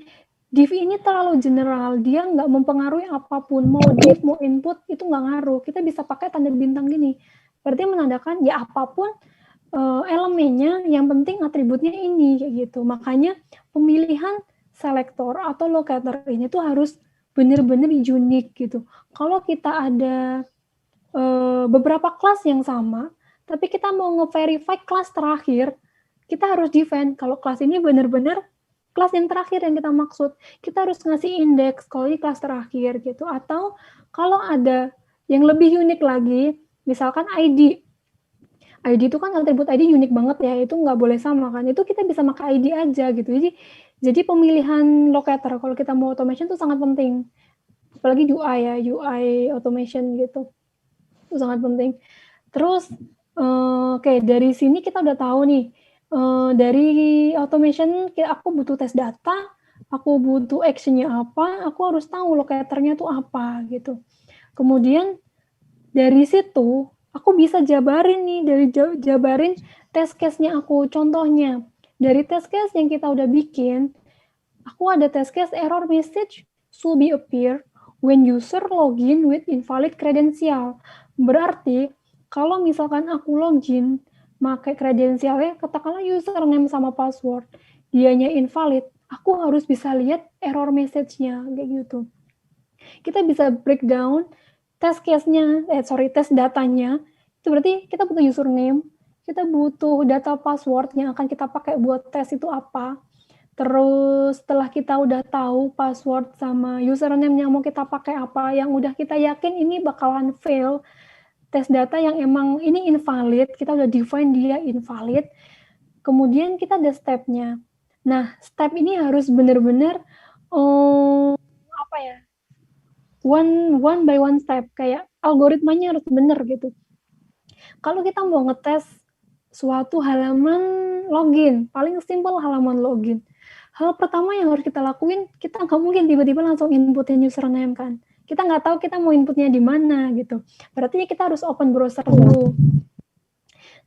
div ini terlalu general, dia nggak mempengaruhi apapun, mau div, mau input, itu nggak ngaruh. Kita bisa pakai tanda bintang gini. Berarti menandakan ya apapun elemennya, yang penting atributnya ini, kayak gitu. Makanya pemilihan selektor atau locator ini tuh harus benar-benar unik gitu. Kalau kita ada beberapa kelas yang sama, tapi kita mau nge-verify kelas terakhir, kita harus define kalau kelas ini benar-benar kelas yang terakhir yang kita maksud. Kita harus ngasih indeks kalau ini kelas terakhir gitu. Atau kalau ada yang lebih unik lagi, misalkan ID. ID itu kan atribut ID unik banget ya, itu nggak boleh sama kan. Itu kita bisa pakai ID aja gitu. Jadi pemilihan locator kalau kita mau automation itu sangat penting. Apalagi UI ya, UI automation gitu. Itu sangat penting. Terus oke, dari sini kita udah tahu nih, dari automation aku butuh tes data, aku butuh action-nya apa, aku harus tahu locator-nya tuh apa gitu. Kemudian dari situ aku bisa jabarin nih, jabarin test case-nya aku. Contohnya, dari test case yang kita udah bikin, aku ada test case error message should be appear when user login with invalid credential. Berarti kalau misalkan aku login pakai kredensialnya, katakanlah username sama password, dianya invalid, aku harus bisa lihat error message-nya kayak gitu. Kita bisa breakdown test case-nya, test datanya. Itu berarti kita butuh username, kita butuh data password yang akan kita pakai buat tes itu apa. Terus setelah kita udah tahu password sama username yang mau kita pakai apa, yang udah kita yakin ini bakalan fail, tes data yang emang ini invalid, kita udah define dia invalid, kemudian kita ada step-nya. Nah, step ini harus benar-benar apa ya, one by one step, kayak algoritmanya harus benar gitu. Kalau kita mau ngetes suatu halaman login, paling simpel halaman login, hal pertama yang harus kita lakuin, kita nggak mungkin tiba-tiba langsung inputin username kan. Kita nggak tahu kita mau inputnya di mana gitu. Berarti kita harus open browser dulu.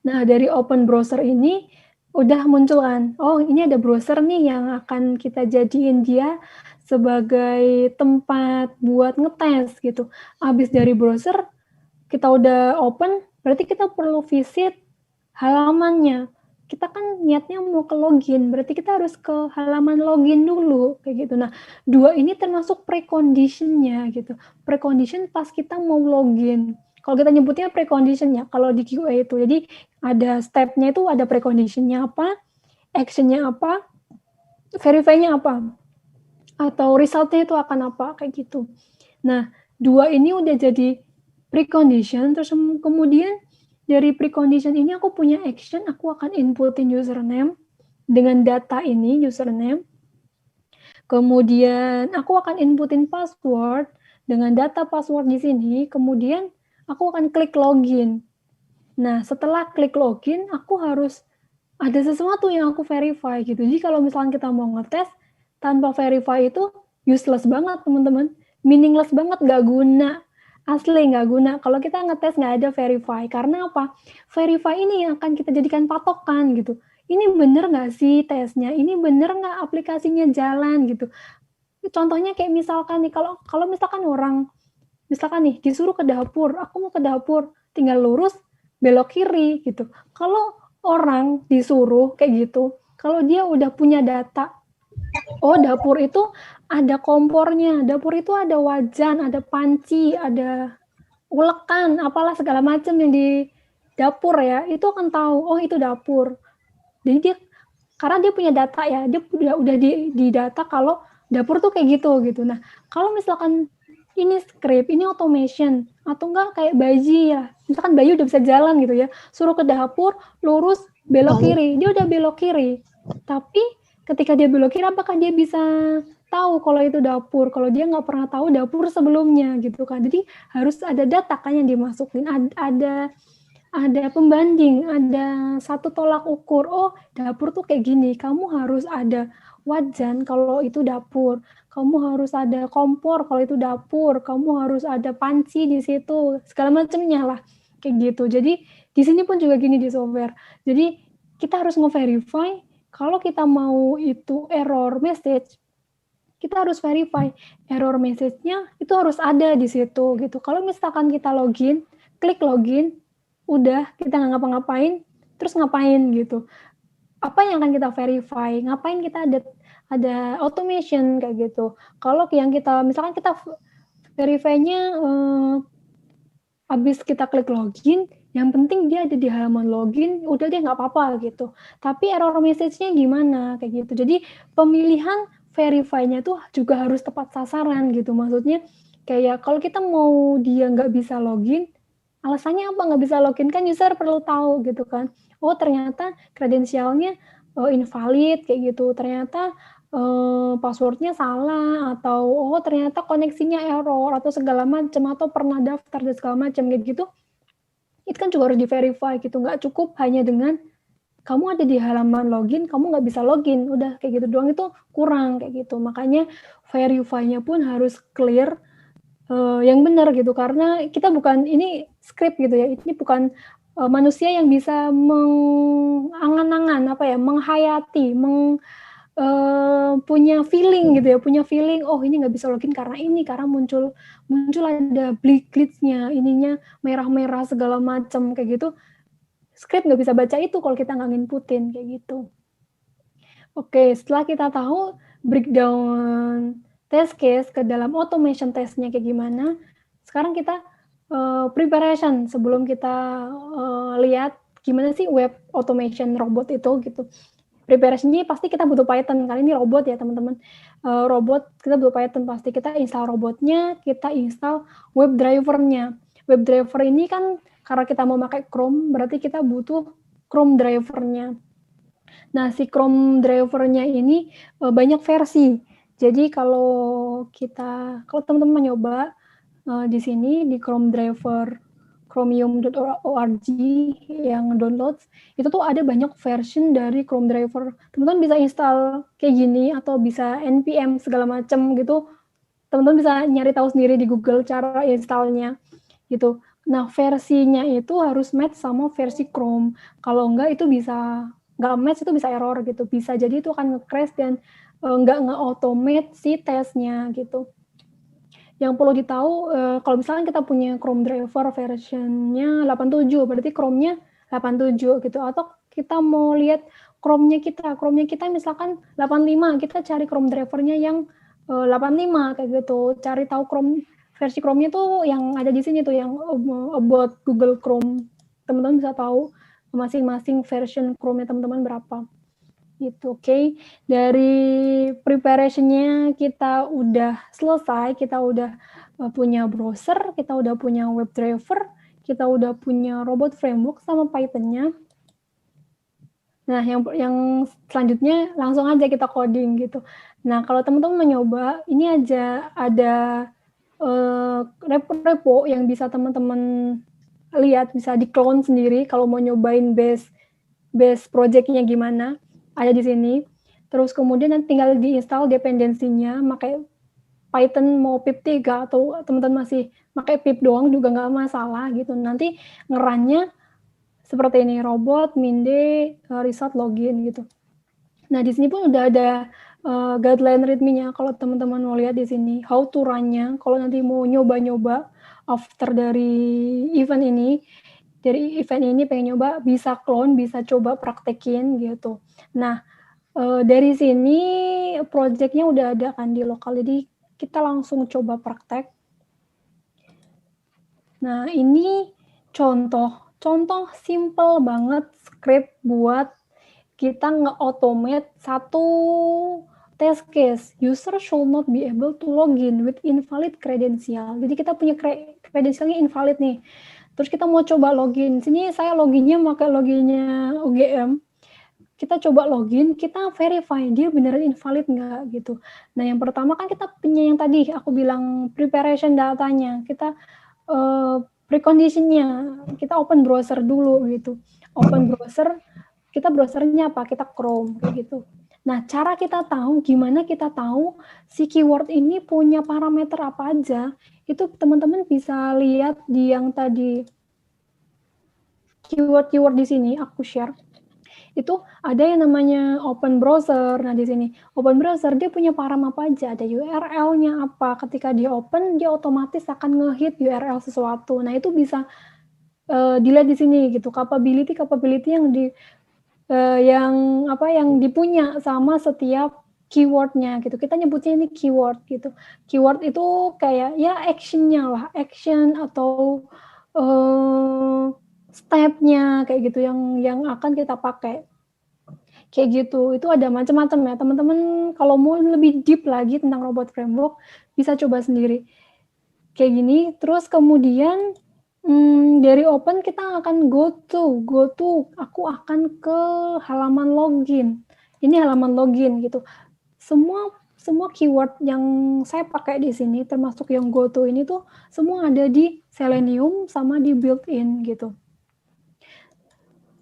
Nah, dari open browser ini udah muncul kan, oh ini ada browser nih yang akan kita jadiin dia sebagai tempat buat ngetes gitu. Habis dari browser, kita udah open, berarti kita perlu visit halamannya. Kita kan niatnya mau ke login, berarti kita harus ke halaman login dulu, kayak gitu. Nah, dua ini termasuk precondition-nya gitu. Precondition pas kita mau login. Kalau kita nyebutnya precondition ya, kalau di QA itu. Jadi ada step-nya itu ada precondition-nya apa, action-nya apa, verify-nya apa, atau result-nya itu akan apa, kayak gitu. Nah, dua ini udah jadi precondition, terus kemudian dari precondition ini aku punya action, aku akan inputin username dengan data ini, username. Kemudian aku akan inputin password dengan data password di sini, kemudian aku akan klik login. Nah, setelah klik login, aku harus ada sesuatu yang aku verify gitu. Jadi kalau misalnya kita mau ngetes tanpa verify itu useless banget, teman-teman. Meaningless banget, nggak guna. Asli nggak guna. Kalau kita ngetes nggak ada verify. Karena apa? Verify ini yang akan kita jadikan patokan gitu. Ini bener nggak sih tesnya? Ini bener nggak aplikasinya jalan gitu. Contohnya kayak misalkan nih, kalau misalkan orang, misalkan nih disuruh ke dapur, aku mau ke dapur, tinggal lurus, belok kiri gitu. Kalau orang disuruh kayak gitu, kalau dia udah punya data, oh dapur itu ada kompornya, dapur itu ada wajan, ada panci, ada ulekan, apalah segala macam yang di dapur ya, itu akan tahu, oh itu dapur. Jadi dia, karena dia punya data ya, dia udah di data kalau dapur tuh kayak gitu. Nah, kalau misalkan ini script, ini automation, atau enggak kayak Baji ya, misalkan Bayu udah bisa jalan gitu ya, suruh ke dapur, lurus, belok kiri, dia udah belok kiri. Tapi ketika dia belok kiri, apakah dia bisa tahu kalau itu dapur, kalau dia nggak pernah tahu dapur sebelumnya gitu kan. Jadi harus ada data kan yang dimasukin, ada pembanding, ada satu tolak ukur. Oh, dapur tuh kayak gini. Kamu harus ada wajan kalau itu dapur. Kamu harus ada kompor kalau itu dapur. Kamu harus ada panci di situ. Segala macamnya lah. Kayak gitu. Jadi di sini pun juga gini di software. Jadi kita harus nge-verify kalau kita mau itu error message, kita harus verify error message-nya itu harus ada di situ gitu. Kalau misalkan kita login, klik login, udah kita nggak ngapa-ngapain, terus ngapain gitu. Apa yang akan kita verify? Ngapain kita ada automation kayak gitu. Kalau yang kita misalkan kita verify-nya habis kita klik login, yang penting dia ada di halaman login, udah deh nggak apa-apa gitu. Tapi error message-nya gimana kayak gitu. Jadi pemilihan verify-nya tuh juga harus tepat sasaran gitu. Maksudnya kayak kalau kita mau dia nggak bisa login, alasannya apa nggak bisa login, kan user perlu tahu gitu kan. Oh ternyata kredensialnya invalid kayak gitu. Ternyata passwordnya salah, atau oh ternyata koneksinya error atau segala macam, atau pernah daftar dan segala macam kayak gitu. Itu kan juga harus di-verify gitu. Nggak cukup hanya dengan kamu ada di halaman login, kamu nggak bisa login, udah kayak gitu doang, itu kurang kayak gitu. Makanya verify-nya pun harus clear, yang benar gitu, karena kita bukan ini script gitu ya, ini bukan manusia yang bisa mengangan-angan apa ya, menghayati, punya feeling gitu ya, punya feeling, oh ini nggak bisa login karena ini, karena muncul ada glitch-nya, ininya merah-merah segala macam kayak gitu. Script nggak bisa baca itu kalau kita nggak nginputin kayak gitu. Oke, setelah kita tahu breakdown test case ke dalam automation testnya kayak gimana, sekarang kita preparation sebelum kita lihat gimana sih web automation robot itu gitu. Preparationnya pasti kita butuh Python, kali ini robot ya teman-teman. Robot kita butuh Python, pasti kita install robotnya, kita install web drivernya. Web driver ini kan karena kita mau pakai Chrome, berarti kita butuh Chrome drivernya. Nah, si Chrome drivernya ini banyak versi. Jadi kalau teman-teman nyoba di sini di Chrome driver chromium.org yang download, itu tuh ada banyak version dari Chrome driver. Teman-teman bisa install kayak gini atau bisa npm segala macam gitu. Teman-teman bisa nyari tahu sendiri di Google cara installnya gitu. Nah, versinya itu harus match sama versi Chrome. Kalau enggak itu bisa nggak match, itu bisa error gitu. Bisa jadi itu akan nge-crash dan nggak nge-automate si tesnya gitu. Yang perlu ditahu, kalau misalkan kita punya Chrome driver versionnya 87, berarti Chrome-nya 87 gitu. Atau kita mau lihat Chrome-nya kita misalkan 85, kita cari Chrome drivernya yang 85 kayak gitu. Cari tahu versi Chrome-nya tuh yang ada di sini tuh, yang about Google Chrome. Teman-teman bisa tahu masing-masing version Chrome-nya teman-teman berapa. Gitu, oke. Dari preparation-nya kita udah selesai, kita udah punya browser, kita udah punya web driver, kita udah punya robot framework sama Python-nya. Nah, yang selanjutnya langsung aja kita coding gitu. Nah, kalau teman-teman mencoba, ini aja ada repo yang bisa teman-teman lihat, bisa di-clone sendiri kalau mau nyobain base project-nya gimana, ada di sini. Terus kemudian nanti tinggal di-install dependensinya, pakai Python mau pip 3 atau teman-teman masih pakai pip doang juga nggak masalah gitu. Nanti ngerannya seperti ini, robot, minde, result, login gitu. Nah, di sini pun udah ada guideline readme-nya kalau teman-teman mau lihat di sini, how to run-nya. Kalau nanti mau nyoba-nyoba after dari event ini pengen nyoba, bisa clone, bisa coba praktekin gitu. Nah, dari sini project-nya udah ada kan di lokal, jadi kita langsung coba praktek. Nah, ini contoh simple banget script buat kita nge-automate satu test case. User should not be able to login with invalid credential. Jadi kita punya credentialnya invalid nih. Terus kita mau coba login. Sini saya loginnya pakai loginnya UGM. Kita coba login, kita verify dia beneran invalid nggak gitu. Nah, yang pertama kan kita punya yang tadi aku bilang preparation datanya. Kita preconditionnya, kita open browser dulu gitu. Open browser, kita browsernya apa? Kita Chrome kayak gitu. Nah, cara kita tahu, gimana kita tahu si keyword ini punya parameter apa aja, itu teman-teman bisa lihat di yang tadi keyword-keyword di sini aku share. Itu ada yang namanya open browser. Nah, di sini open browser dia punya param apa aja, ada URL-nya apa. Ketika dia open, dia otomatis akan nge-hit URL sesuatu. Nah, itu bisa dilihat di sini gitu. Capability yang yang dipunya sama setiap keyword-nya gitu. Kita nyebutnya ini keyword gitu. Keyword itu kayak ya action-nya lah, action atau step-nya kayak gitu yang akan kita pakai. Kayak gitu. Itu ada macam-macam ya. Teman-teman kalau mau lebih deep lagi tentang robot framework bisa coba sendiri. Kayak gini. Terus kemudian dari open kita akan go to. Aku akan ke halaman login. Ini halaman login gitu. Semua keyword yang saya pakai di sini termasuk yang go to ini tuh semua ada di Selenium sama di built-in gitu.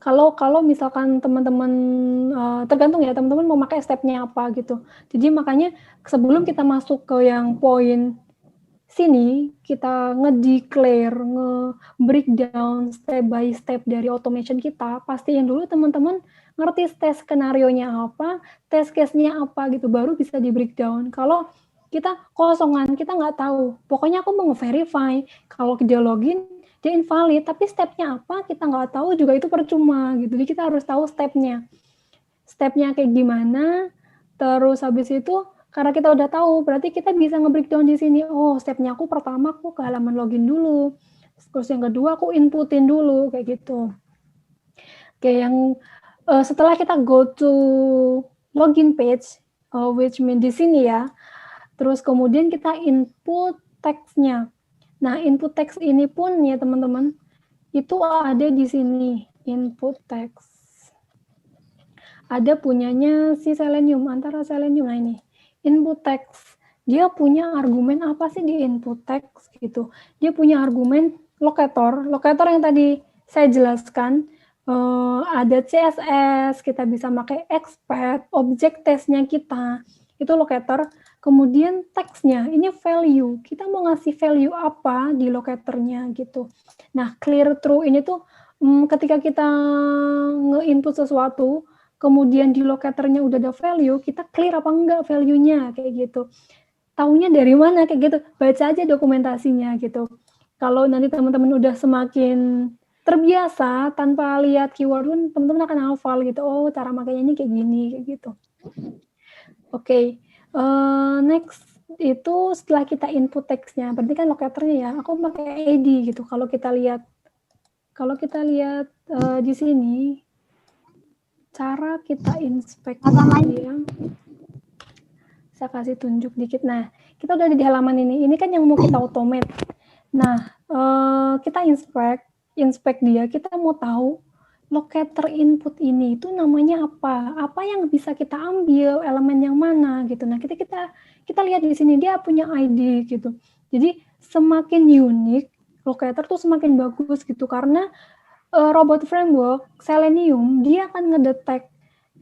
Kalau misalkan teman-teman tergantung ya teman-teman mau pakai step-nya apa gitu. Jadi makanya sebelum kita masuk ke yang poin sini, kita nge-declare, nge-breakdown step by step dari automation kita, pastiin dulu teman-teman ngerti test skenario-nya apa, test case-nya apa gitu, baru bisa di-breakdown. Kalau kita kosongan, kita nggak tahu. Pokoknya aku mau nge-verify, kalau dia login, dia invalid, tapi step-nya apa kita nggak tahu juga itu percuma gitu. Jadi kita harus tahu step-nya kayak gimana. Terus habis itu karena kita udah tahu, berarti kita bisa nge-breakdown di sini. Oh, step-nya aku pertama aku ke halaman login dulu. Terus yang kedua aku inputin dulu kayak gitu. Oke, yang setelah kita go to login page, which mean di sini ya. Terus kemudian kita input text-nya. Nah, input text ini pun ya teman-teman, itu ada di sini, input text. Ada punyanya si Selenium, antara Selenium, nah ini, input text. Dia punya argumen apa sih di input text gitu. Dia punya argumen locator yang tadi saya jelaskan, ada CSS, kita bisa pakai expect, object test-nya kita, itu locator. Kemudian teksnya, ini value. Kita mau ngasih value apa di locatornya gitu. Nah, clear true ini tuh ketika kita nge-input sesuatu, kemudian di locatornya udah ada value, kita clear apa enggak value-nya kayak gitu. Taunya dari mana kayak gitu. Baca aja dokumentasinya gitu. Kalau nanti teman-teman udah semakin terbiasa tanpa lihat keyword pun teman-teman akan hafal gitu. Oh, cara makanya ini kayak gini kayak gitu. Oke. Next itu setelah kita input teksnya, berarti kan locatornya ya, aku pakai ID gitu. Kalau kita lihat di sini, cara kita inspect ya, saya kasih tunjuk dikit. Nah, kita udah di halaman ini kan yang mau kita automate. Nah, kita inspect, inspect dia, kita mau tahu locator input ini itu namanya apa yang bisa kita ambil, elemen yang mana gitu. Nah, kita lihat di sini dia punya ID gitu. Jadi semakin unik locator tuh semakin bagus gitu, karena robot framework Selenium dia akan ngedetek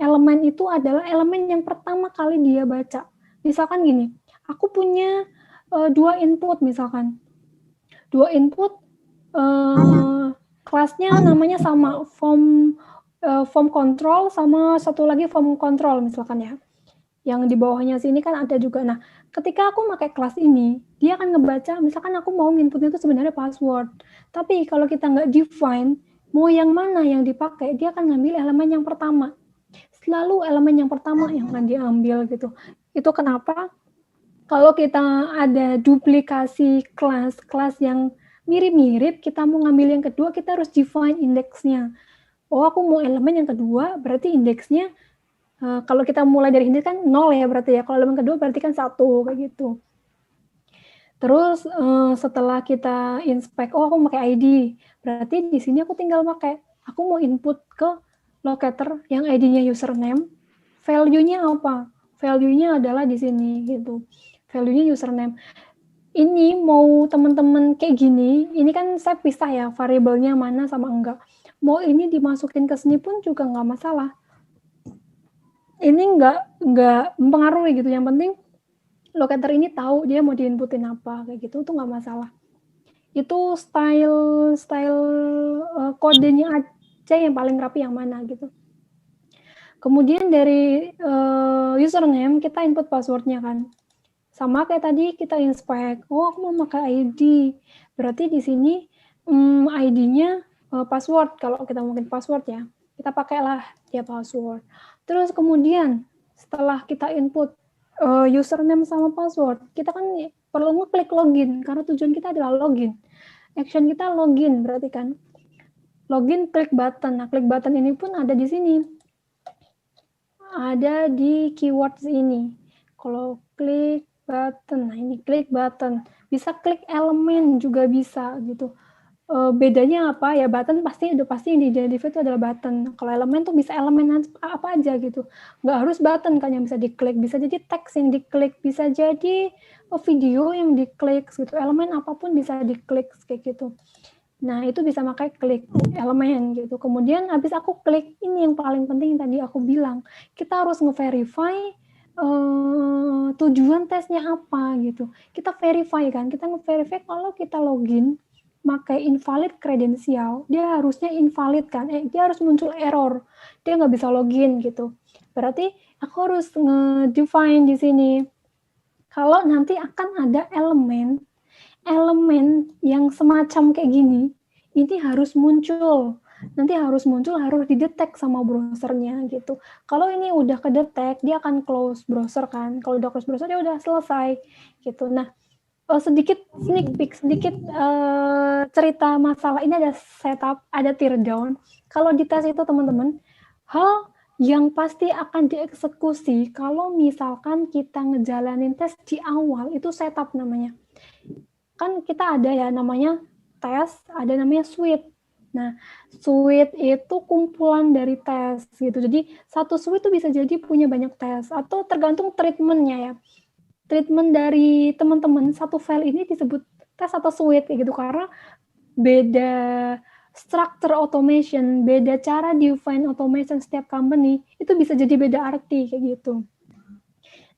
elemen itu adalah elemen yang pertama kali dia baca. Misalkan gini, aku punya 2 input misalkan. 2 input kelasnya namanya sama, form control sama satu lagi form control misalkan ya. Yang di bawahnya sini kan ada juga. Nah, ketika aku pakai kelas ini, dia akan ngebaca, misalkan aku mau inputnya itu sebenarnya password. Tapi kalau kita nggak define, mau yang mana yang dipakai, dia akan ngambil elemen yang pertama. Selalu elemen yang pertama yang akan diambil gitu. Itu kenapa kalau kita ada duplikasi kelas yang mirip-mirip, kita mau ngambil yang kedua, kita harus define indeksnya. Oh, aku mau elemen yang kedua, berarti indeksnya kalau kita mulai dari ini kan 0 ya berarti ya. Kalau elemen kedua berarti kan 1 kayak gitu. Terus setelah kita inspect, oh aku pakai ID. Berarti di sini aku tinggal pakai, aku mau input ke locator yang ID-nya username. Value-nya apa? Value-nya adalah di sini gitu. Value-nya username. Ini mau teman-teman kayak gini, ini kan saya pisah ya variabelnya mana sama enggak. Mau ini dimasukin ke sini pun juga nggak masalah. Ini nggak mempengaruhi gitu. Yang penting locator ini tahu dia mau diinputin apa kayak gitu, itu nggak masalah. Itu style kodenya aja yang paling rapi yang mana gitu. Kemudian dari username kita input passwordnya kan. Sama kayak tadi kita inspect. Oh, aku mau pakai ID. Berarti di sini ID-nya password. Kalau kita mungkin password ya, kita pakailah dia password. Terus kemudian setelah kita input username sama password, kita kan perlu ngeklik login karena tujuan kita adalah login. Action kita login berarti kan. Login klik button. Nah, klik button ini pun ada di sini. Ada di keywords ini. Kalau klik button, nah ini klik button, bisa klik elemen juga bisa gitu. Bedanya apa ya, button pasti yang di-identify itu adalah button. Kalau elemen tuh bisa elemen apa aja gitu, nggak harus button kan yang bisa diklik, bisa jadi teks yang diklik, bisa jadi video yang diklik gitu, elemen apapun bisa diklik kayak gitu. Nah, itu bisa pakai klik elemen gitu. Kemudian habis aku klik, ini yang paling penting tadi aku bilang, kita harus nge-verify tujuan tesnya apa gitu. Kita verify kan, kita nge-verify kalau kita login pakai invalid kredensial, dia harusnya invalid kan, dia harus muncul error, dia nggak bisa login gitu. Berarti aku harus nge-define di sini, kalau nanti akan ada elemen yang semacam kayak gini, ini harus muncul. Nanti harus didetek sama browsernya gitu. Kalau ini udah kedetek, dia akan close browser kan. Kalau udah close browser, dia udah selesai gitu. Nah, sedikit sneak peek, cerita masalah ini, ada setup, ada teardown. Kalau di tes itu teman-teman, hal yang pasti akan dieksekusi kalau misalkan kita ngejalanin tes di awal, itu setup namanya. Kan kita ada ya namanya tes, ada namanya suite. Nah, suite itu kumpulan dari tes gitu. Jadi satu suite itu bisa jadi punya banyak tes atau tergantung treatmentnya ya. Treatment dari teman-teman satu file ini disebut tes atau suite kayak gitu karena beda structure automation, beda cara define automation setiap company itu bisa jadi beda arti kayak gitu.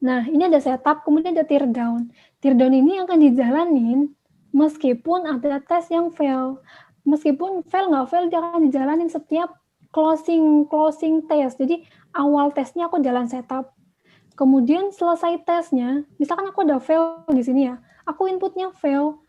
Nah, ini ada setup, kemudian ada teardown. Teardown ini akan dijalanin meskipun ada tes yang fail. Meskipun fail nggak fail, dia akan dijalanin setiap closing test. Jadi awal tesnya aku jalan setup. Kemudian selesai tesnya, misalkan aku ada fail di sini ya, aku inputnya fail,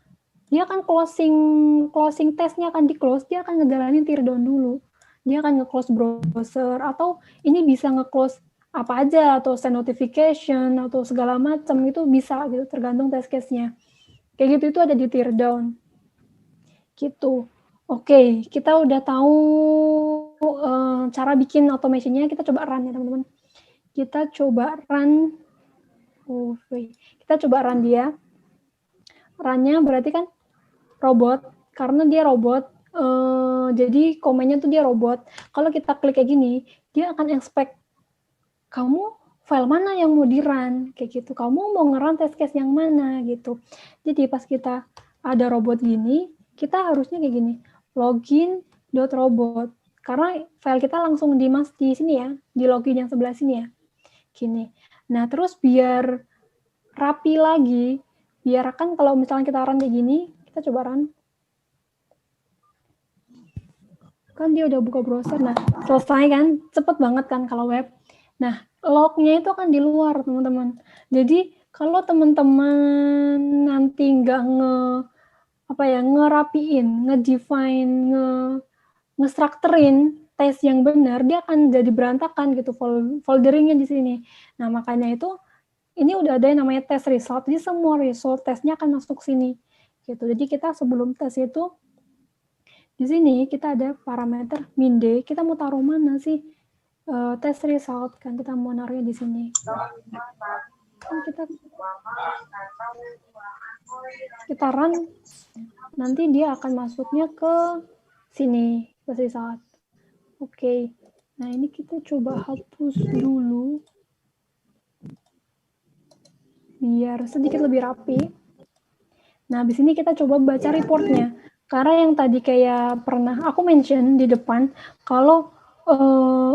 dia akan closing tesnya akan di-close, dia akan ngejalanin teardown dulu. Dia akan nge-close browser, atau ini bisa nge-close apa aja, atau send notification, atau segala macam, itu bisa gitu, tergantung test case-nya. Kayak gitu, itu ada di teardown. Gitu. Oke, kita udah tahu cara bikin automation-nya, kita coba run ya teman-teman. Kita coba run dia. Run-nya berarti kan robot, karena dia robot, jadi komennya tuh dia robot. Kalau kita klik kayak gini, dia akan expect kamu file mana yang mau di-run, kayak gitu. Kamu mau nge-run test case yang mana, gitu. Jadi pas kita ada robot gini, kita harusnya kayak gini, login.robot. Karena file kita langsung di sini ya, di login yang sebelah sini ya. Gini. Nah, terus biar rapi lagi, biar kan kalau misalnya kita run kayak gini, kita coba run. Kan dia udah buka browser, nah selesai kan, cepet banget kan kalau web. Nah, lognya itu akan di luar, teman-teman. Jadi, kalau teman-teman nanti nggak ngerapiin, ngedefine, ngestrukturin tes yang benar, dia akan jadi berantakan gitu, folderingnya di sini. Nah, makanya itu, ini udah ada yang namanya test result, jadi semua result tesnya akan masuk sini. Gitu. Jadi, kita sebelum tes itu, di sini kita ada parameter min day, kita mau taruh mana sih test result, kan kita mau naruhnya di sini. Kan kita run, nanti dia akan masuknya ke sini, test result. Oke, nah ini kita coba hapus dulu, biar sedikit lebih rapi. Nah, di sini kita coba baca reportnya. Karena yang tadi kayak pernah aku mention di depan, kalau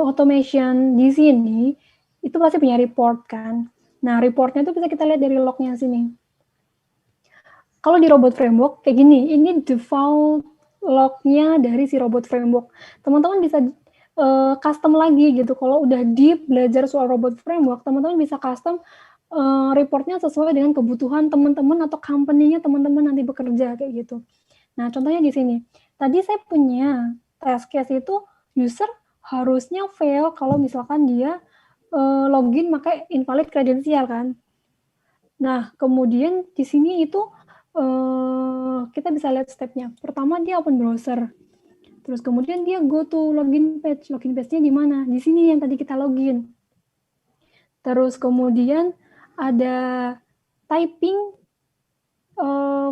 automation di sini, itu pasti punya report kan. Nah, reportnya itu bisa kita lihat dari lognya sini. Kalau di robot framework, kayak gini, ini default lognya dari si robot framework. Teman-teman bisa custom lagi gitu. Kalau udah deep belajar soal robot framework, teman-teman bisa custom reportnya sesuai dengan kebutuhan teman-teman atau company-nya teman-teman nanti bekerja kayak gitu. Nah, contohnya di sini. Tadi saya punya test case itu user harusnya fail kalau misalkan dia login pakai invalid kredensial kan. Nah, kemudian di sini itu kita bisa lihat step-nya. Pertama dia open browser. Terus kemudian dia go to login page. Login page-nya di mana? Di sini yang tadi kita login. Terus kemudian ada typing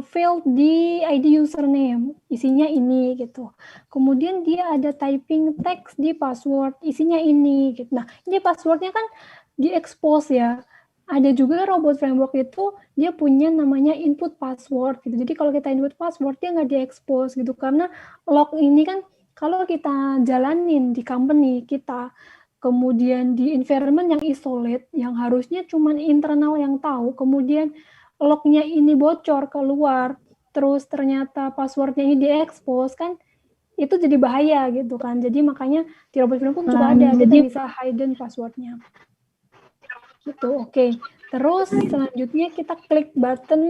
field di ID username, isinya ini gitu. Kemudian dia ada typing text di password, isinya ini gitu. Nah, ini passwordnya kan di-expose ya. Ada juga robot framework itu dia punya namanya input password gitu. Jadi kalau kita input password dia nggak di-expose gitu karena log ini kan kalau kita jalanin di company kita, kemudian di environment yang isolate, yang harusnya cuma internal yang tahu, kemudian lognya ini bocor keluar, terus ternyata passwordnya ini diekspos kan, itu jadi bahaya gitu kan. Jadi makanya di robot framework juga ada, kita bisa hidden passwordnya. Gitu, oke. Terus selanjutnya kita klik button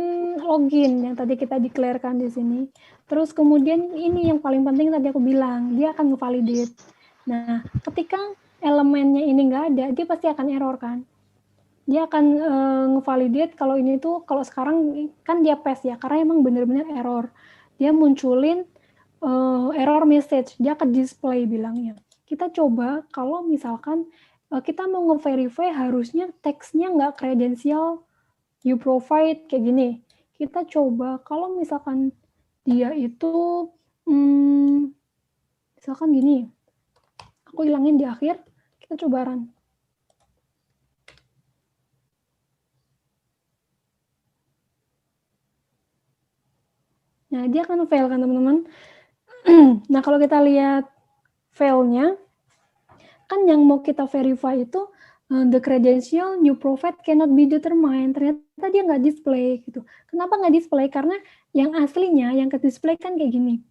login yang tadi kita declare-kan di sini. Terus kemudian ini yang paling penting tadi aku bilang, dia akan ngevalidate. Nah, ketika elemennya ini nggak ada, dia pasti akan error kan. Dia akan ngevalidate kalau ini tuh, kalau sekarang kan dia pass ya, karena emang bener-bener error. Dia munculin error message, dia ke display bilangnya. Kita coba kalau misalkan kita mau nge-verify harusnya teksnya nggak kredensial you provide kayak gini. Kita coba kalau misalkan dia itu misalkan gini, aku hilangin di akhir, kita coba run. Nah, dia akan fail kan teman-teman. Nah, kalau kita lihat failnya, kan yang mau kita verify itu the credential you provide cannot be determined. Ternyata dia nggak display gitu. Kenapa nggak display? Karena yang aslinya, yang ke display kan kayak gini.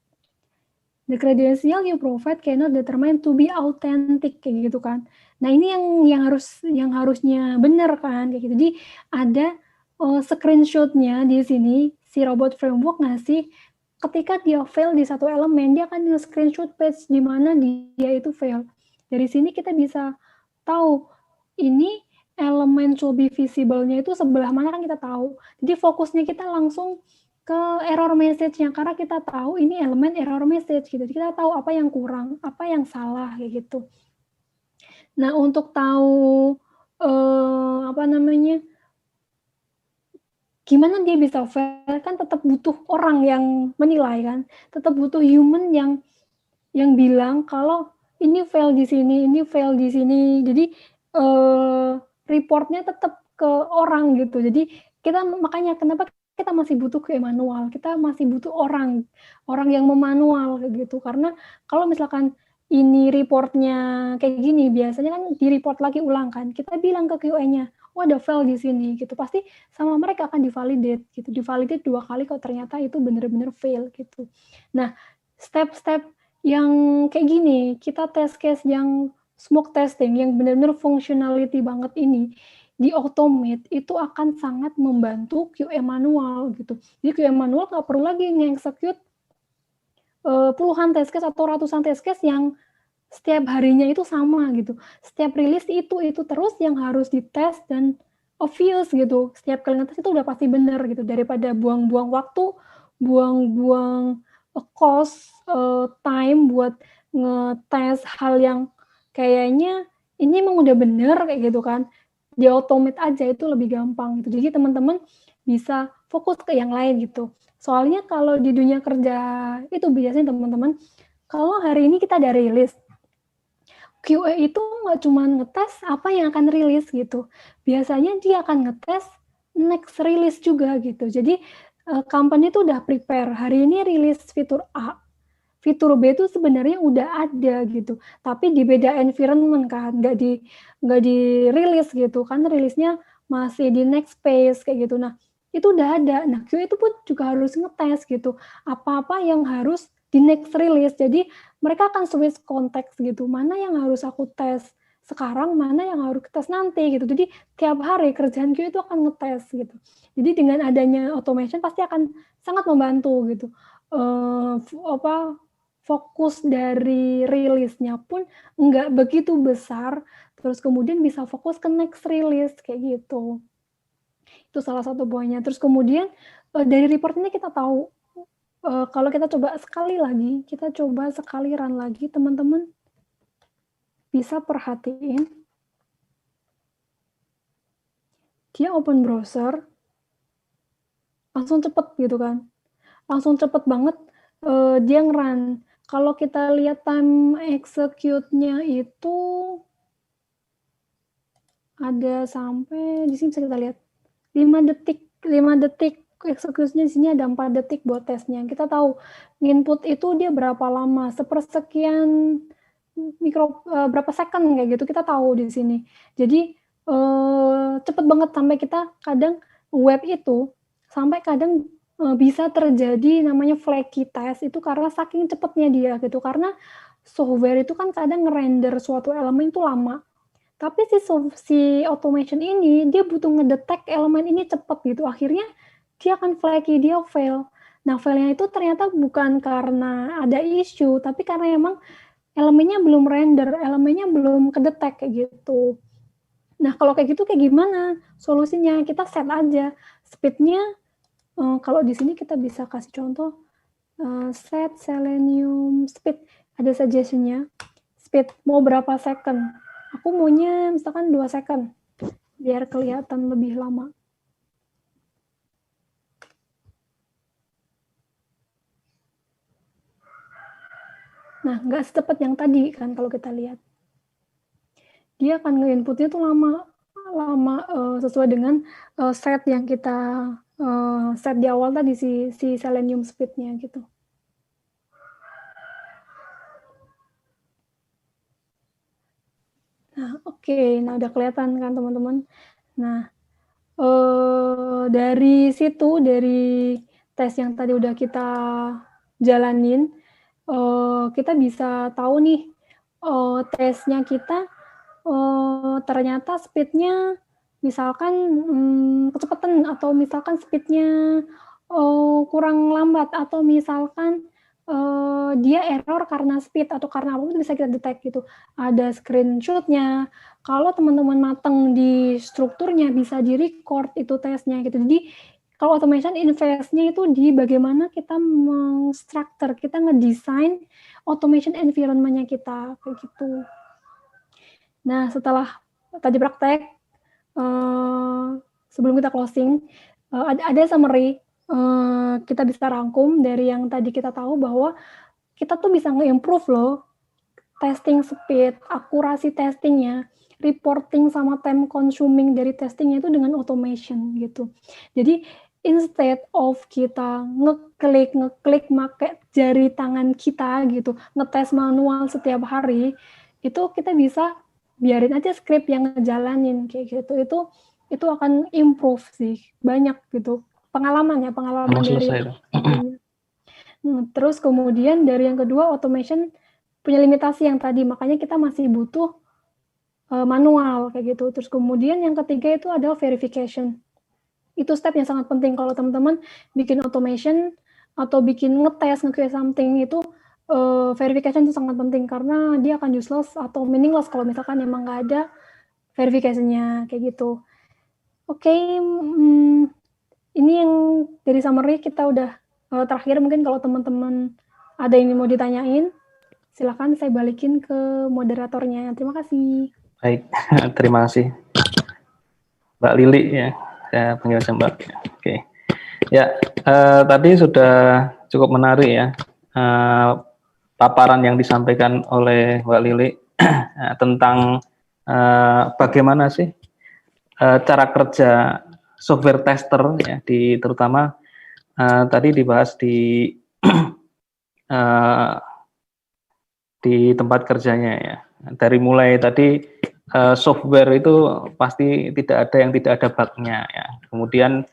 The credential you provide cannot determine to be authentic kayak gitu kan. Nah, ini yang harusnya benar kan kayak gitu. Jadi ada screenshot-nya di sini si robot framework ngasih ketika dia fail di satu elemen, dia akan nge-screenshot page di mana dia itu fail. Dari sini kita bisa tahu ini elemen should be visible-nya itu sebelah mana kan kita tahu. Jadi fokusnya kita langsung ke error message-nya karena kita tahu ini elemen error message gitu. Jadi kita tahu apa yang kurang, apa yang salah kayak gitu. Nah, untuk tahu gimana dia bisa fair, kan tetap butuh orang yang menilai kan, tetap butuh human yang bilang kalau ini fail di sini, ini fail di sini. Jadi reportnya tetap ke orang gitu. Jadi kita makanya kenapa kita masih butuh QA manual, kita masih butuh orang yang memanual kayak gitu. Karena kalau misalkan ini reportnya kayak gini, biasanya kan di report lagi ulang kan. Kita bilang ke QA-nya, oh ada fail di sini gitu. Pasti sama mereka akan divalidate gitu. Divalidate 2 kali kalau ternyata itu benar-benar fail gitu. Nah, step-step yang kayak gini, kita test case yang smoke testing, yang benar-benar functionality banget ini, di automate, itu akan sangat membantu QA manual gitu. Jadi QA manual nggak perlu lagi nge-execute puluhan test case atau ratusan test case yang setiap harinya itu sama gitu. Setiap rilis itu terus yang harus dites dan obvious gitu. Setiap kali ngetes itu udah pasti benar gitu. Daripada buang-buang waktu, buang-buang cost, time buat ngetes hal yang kayaknya ini emang udah bener kayak gitu kan. Di automate aja itu lebih gampang gitu. Jadi teman-teman bisa fokus ke yang lain gitu. Soalnya kalau di dunia kerja itu biasanya teman-teman, kalau hari ini kita ada rilis, QA itu nggak cuma ngetes apa yang akan rilis gitu. Biasanya dia akan ngetes next release juga gitu. Jadi company itu udah prepare. Hari ini rilis fitur A. Fitur B itu sebenarnya udah ada gitu. Tapi di beda environment kan, nggak di rilis gitu kan, rilisnya masih di next phase kayak gitu. Nah, itu udah ada. Nah, QA itu pun juga harus ngetes gitu. Apa-apa yang harus di next release. Jadi mereka akan switch konteks gitu. Mana yang harus aku tes sekarang, mana yang harus tes nanti gitu. Jadi tiap hari kerjaan QA itu akan ngetes gitu. Jadi dengan adanya automation pasti akan sangat membantu gitu. Fokus dari rilisnya pun nggak begitu besar, terus kemudian bisa fokus ke next release kayak gitu. Itu salah satu poinnya. Terus kemudian dari report ini kita tahu kalau kita coba sekali lagi, kita coba sekali run lagi, teman-teman bisa perhatiin dia open browser langsung cepet gitu kan, langsung cepet banget dia nge-run. Kalau kita lihat time execute-nya itu ada sampai di sini bisa kita lihat 5 detik eksekusinya. Di sini ada 4 detik buat tesnya. Kita tahu input itu dia berapa lama, sepersekian berapa second kayak gitu, kita tahu di sini. Jadi cepet banget sampai kita kadang web itu sampai kadang bisa terjadi namanya flaky test itu karena saking cepetnya dia gitu. Karena software itu kan kadang ngerender suatu elemen itu lama. Tapi si automation ini dia butuh ngedetect elemen ini cepat gitu. Akhirnya dia akan flaky, dia fail. Nah, failnya itu ternyata bukan karena ada isu, tapi karena emang elemennya belum render, elemennya belum kedetek kayak gitu. Nah, kalau kayak gitu kayak gimana solusinya? Kita set aja speed-nya. Kalau di sini kita bisa kasih contoh set Selenium speed. Ada suggestion-nya. Speed mau berapa second? Aku maunya misalkan 2 second biar kelihatan lebih lama. Nah, nggak secepat yang tadi kan kalau kita lihat. Dia akan nge-inputnya tuh lama sesuai dengan set yang kita set di awal tadi si Selenium speed-nya gitu. Nah, oke. Nah, udah kelihatan kan teman-teman. Nah, dari situ, dari tes yang tadi udah kita jalanin, kita bisa tahu nih tesnya kita ternyata speed-nya misalkan kecepatan, atau misalkan speed-nya kurang lambat, atau misalkan dia error karena speed atau karena apa, itu bisa kita detect gitu. Ada screenshot-nya. Kalau teman-teman mateng di strukturnya bisa di-record itu tesnya gitu. Jadi kalau automation invest-nya itu di bagaimana kita meng-structure, kita ngedesain automation environment-nya kita kayak gitu. Nah, setelah tadi praktek, sebelum kita closing, Ada summary, kita bisa rangkum dari yang tadi kita tahu bahwa kita tuh bisa nge-improve loh testing speed, akurasi testingnya, reporting sama time consuming dari testingnya itu dengan automation gitu. Jadi instead of kita ngeklik make jari tangan kita gitu, ngetes manual setiap hari, itu kita bisa biarin aja script yang ngejalanin kayak gitu. Itu akan improve sih banyak gitu pengalaman dari terus kemudian dari yang kedua automation punya limitasi yang tadi, makanya kita masih butuh manual kayak gitu. Terus kemudian yang ketiga itu adalah verification. Itu step yang sangat penting kalau teman-teman bikin automation atau bikin ngetes, nge-create something itu verification itu sangat penting karena dia akan useless atau meaningless kalau misalkan emang nggak ada verifikasinya kayak gitu. Oke, ini yang dari summary kita udah terakhir. Mungkin kalau teman-teman ada yang mau ditanyain, silakan saya balikin ke moderatornya. Terima kasih. Baik, terima kasih Mbak Lili ya. Saya panggil saja Mbak. Oke. Ya, tadi sudah cukup menarik ya paparan yang disampaikan oleh Mbak Lili tentang bagaimana sih cara kerja software tester ya, terutama tadi dibahas di tempat kerjanya ya. Dari mulai tadi software itu pasti tidak ada yang tidak ada bug-nya ya. Kemudian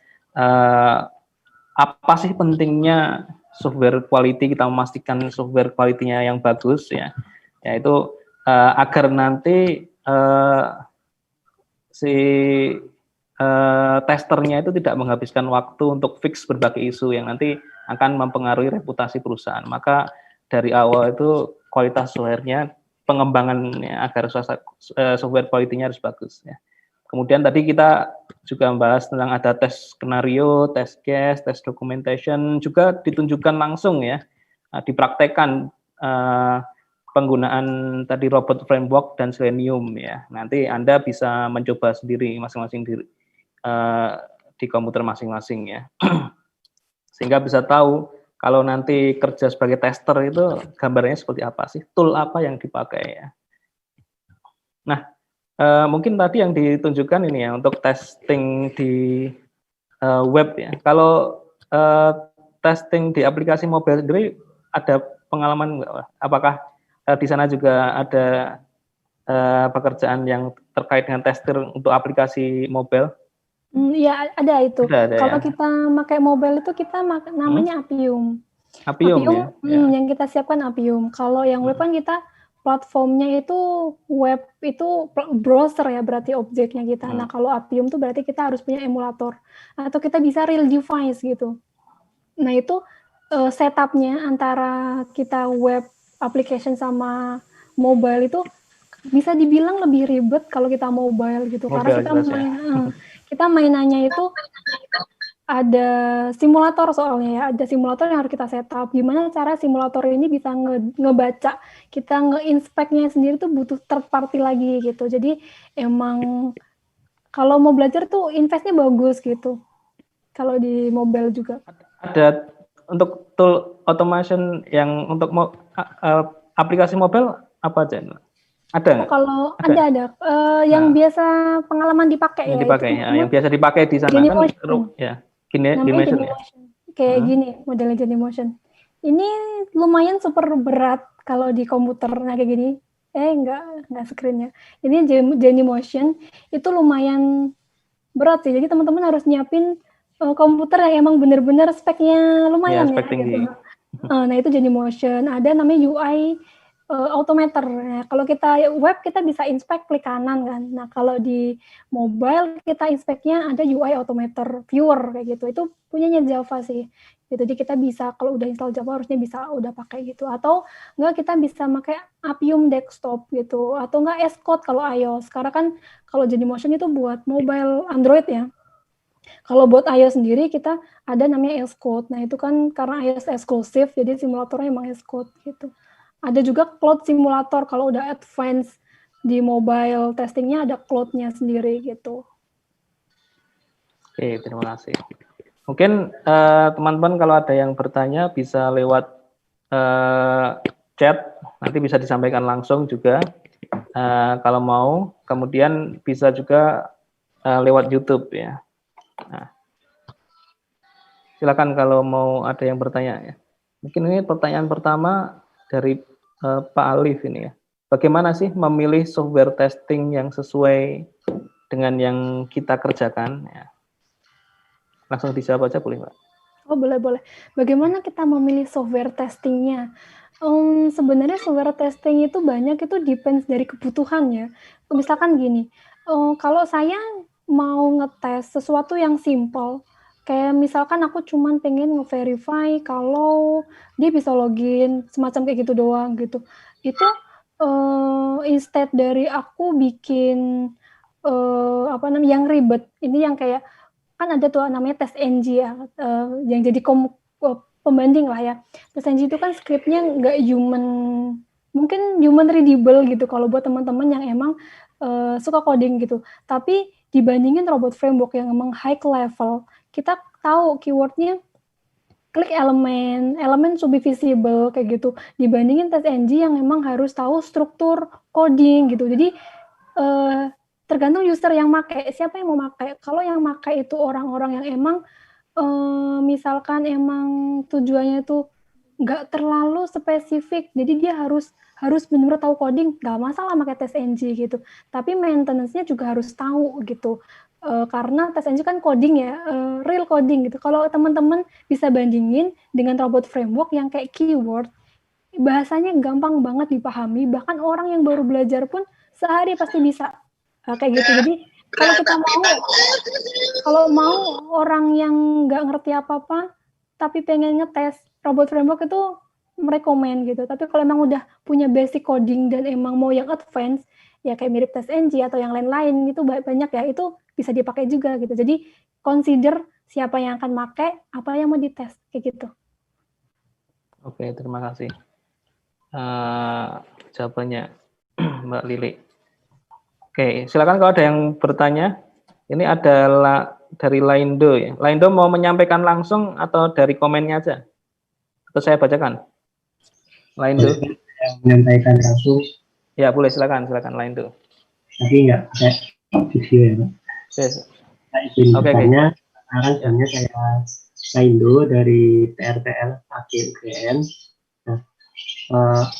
apa sih pentingnya software quality, kita memastikan software quality-nya yang bagus ya. Yaitu agar nanti si testernya itu tidak menghabiskan waktu untuk fix berbagai isu yang nanti akan mempengaruhi reputasi perusahaan. Maka dari awal itu kualitas software-nya, pengembangannya agar software quality-nya harus bagus ya. Kemudian tadi kita juga membahas tentang ada tes skenario, tes case, tes documentation, juga ditunjukkan langsung ya, dipraktekkan penggunaan tadi robot framework dan Selenium ya. Nanti Anda bisa mencoba sendiri masing-masing di komputer masing-masing ya. Sehingga bisa tahu kalau nanti kerja sebagai tester itu gambarnya seperti apa sih, tool apa yang dipakai ya. Nah, mungkin tadi yang ditunjukkan ini ya untuk testing di web ya. Kalau testing di aplikasi mobile sendiri ada pengalaman nggak? Apakah di sana juga ada pekerjaan yang terkait dengan tester untuk aplikasi mobile? Iya ada itu. Ada Kalau ya. kita pakai mobile itu kita namanya Appium. Appium ya. Yang kita siapkan Appium. Kalau yang web kan kita platformnya itu web itu browser ya berarti objeknya kita. Nah kalau Appium tuh berarti kita harus punya emulator atau kita bisa real device gitu. Nah itu setupnya antara kita web application sama mobile itu bisa dibilang lebih ribet kalau kita mobile gitu. Karena kita kita mainannya itu ada simulator soalnya ya, ada simulator yang harus kita setup. Gimana cara simulator ini bisa ngebaca, kita nge-inspect-nya sendiri tuh butuh third party lagi gitu. Jadi emang kalau mau belajar tuh investnya bagus gitu. Kalau di mobile juga. Ada untuk tool automation yang untuk aplikasi mobile apa aja? Ada nggak? Kalau ada. Yang biasa pengalaman dipakai yang ya. Dipakai ya. Yang biasa dipakai di sana kan ya. Genymotion ya. Kayak gini modelnya Genymotion. Ini lumayan super berat kalau di komputer. Nah kayak gini. Enggak screen-nya. Ini Genymotion itu lumayan berat sih. Jadi teman-teman harus nyiapin komputer yang emang bener-bener speknya lumayan ya. Gitu. Nah itu Genymotion. Ada namanya UI Automator. Nah, kalau kita web kita bisa inspect klik kanan kan. Nah, kalau di mobile kita inspeknya ada UI Automator Viewer kayak gitu. Itu punyanya Java sih. Gitu. Jadi kita bisa kalau udah install Java harusnya bisa udah pakai gitu. Atau enggak kita bisa pakai Appium Desktop gitu. Atau enggak Xcode kalau iOS. Karena kan kalau Genymotion itu buat mobile Android ya. Kalau buat iOS sendiri kita ada namanya Xcode. Nah, itu kan karena iOS eksklusif jadi simulatornya emang Xcode gitu. Ada juga cloud simulator kalau udah advance di mobile testingnya ada cloud-nya sendiri gitu. Oke, terima kasih. Mungkin teman-teman kalau ada yang bertanya bisa lewat chat, nanti bisa disampaikan langsung juga kalau mau. Kemudian bisa juga lewat YouTube ya. Nah, silakan kalau mau ada yang bertanya ya. Mungkin ini pertanyaan pertama dari Pak Alif ini ya. Bagaimana sih memilih software testing yang sesuai dengan yang kita kerjakan ya? Langsung dijawab aja boleh, Pak? Oh, boleh. Bagaimana kita memilih software testingnya? Sebenarnya software testing itu banyak, itu depends dari kebutuhan ya. Misalkan gini, kalau saya mau ngetes sesuatu yang simple, kayak misalkan aku cuman pengen nge-verify kalau dia bisa login, semacam kayak gitu doang gitu. Itu instead dari aku bikin yang ribet, ini yang kayak kan ada tuh namanya tes ng ya, yang jadi pembanding lah ya. Tes ng itu kan skripnya nggak mungkin human readable gitu kalau buat teman-teman yang emang suka coding gitu. Tapi dibandingin robot framework yang emang high level, kita tahu keywordnya klik elemen should be visible kayak gitu. Dibandingin tes ng yang emang harus tahu struktur coding gitu. Jadi tergantung user yang pakai, siapa yang mau pakai. Kalau yang pakai itu orang-orang yang emang misalkan emang tujuannya itu nggak terlalu spesifik, jadi dia harus benar-benar tahu coding, nggak masalah pakai tes ng gitu. Tapi maintenance-nya juga harus tahu gitu. Karena tes ng kan coding ya, real coding gitu. Kalau teman-teman bisa bandingin dengan robot framework yang kayak keyword, bahasanya gampang banget dipahami, bahkan orang yang baru belajar pun sehari pasti bisa. Kayak gitu. Jadi kalau mau orang yang nggak ngerti apa-apa tapi pengen ngetes, robot framework itu merekomen gitu. Tapi kalau emang udah punya basic coding dan emang mau yang advance, ya kayak mirip tes ng atau yang lain-lain itu banyak ya, itu bisa dipakai juga gitu. Jadi consider siapa yang akan pakai, apa yang mau dites kayak gitu. Oke, terima kasih jawabannya Mbak Lili. Oke, silakan kalau ada yang bertanya. Ini adalah dari Laindo ya. Laindo mau menyampaikan langsung atau dari komennya aja? Atau saya bacakan? Laindo. Menyampaikan langsung. Ya, boleh, silakan Laindo. Tapi nggak pakai video ya, Pak. Yes. Nah, izin bertanya, sekarang jamnya saya Laindo dari TRTL AG UGM. Nah,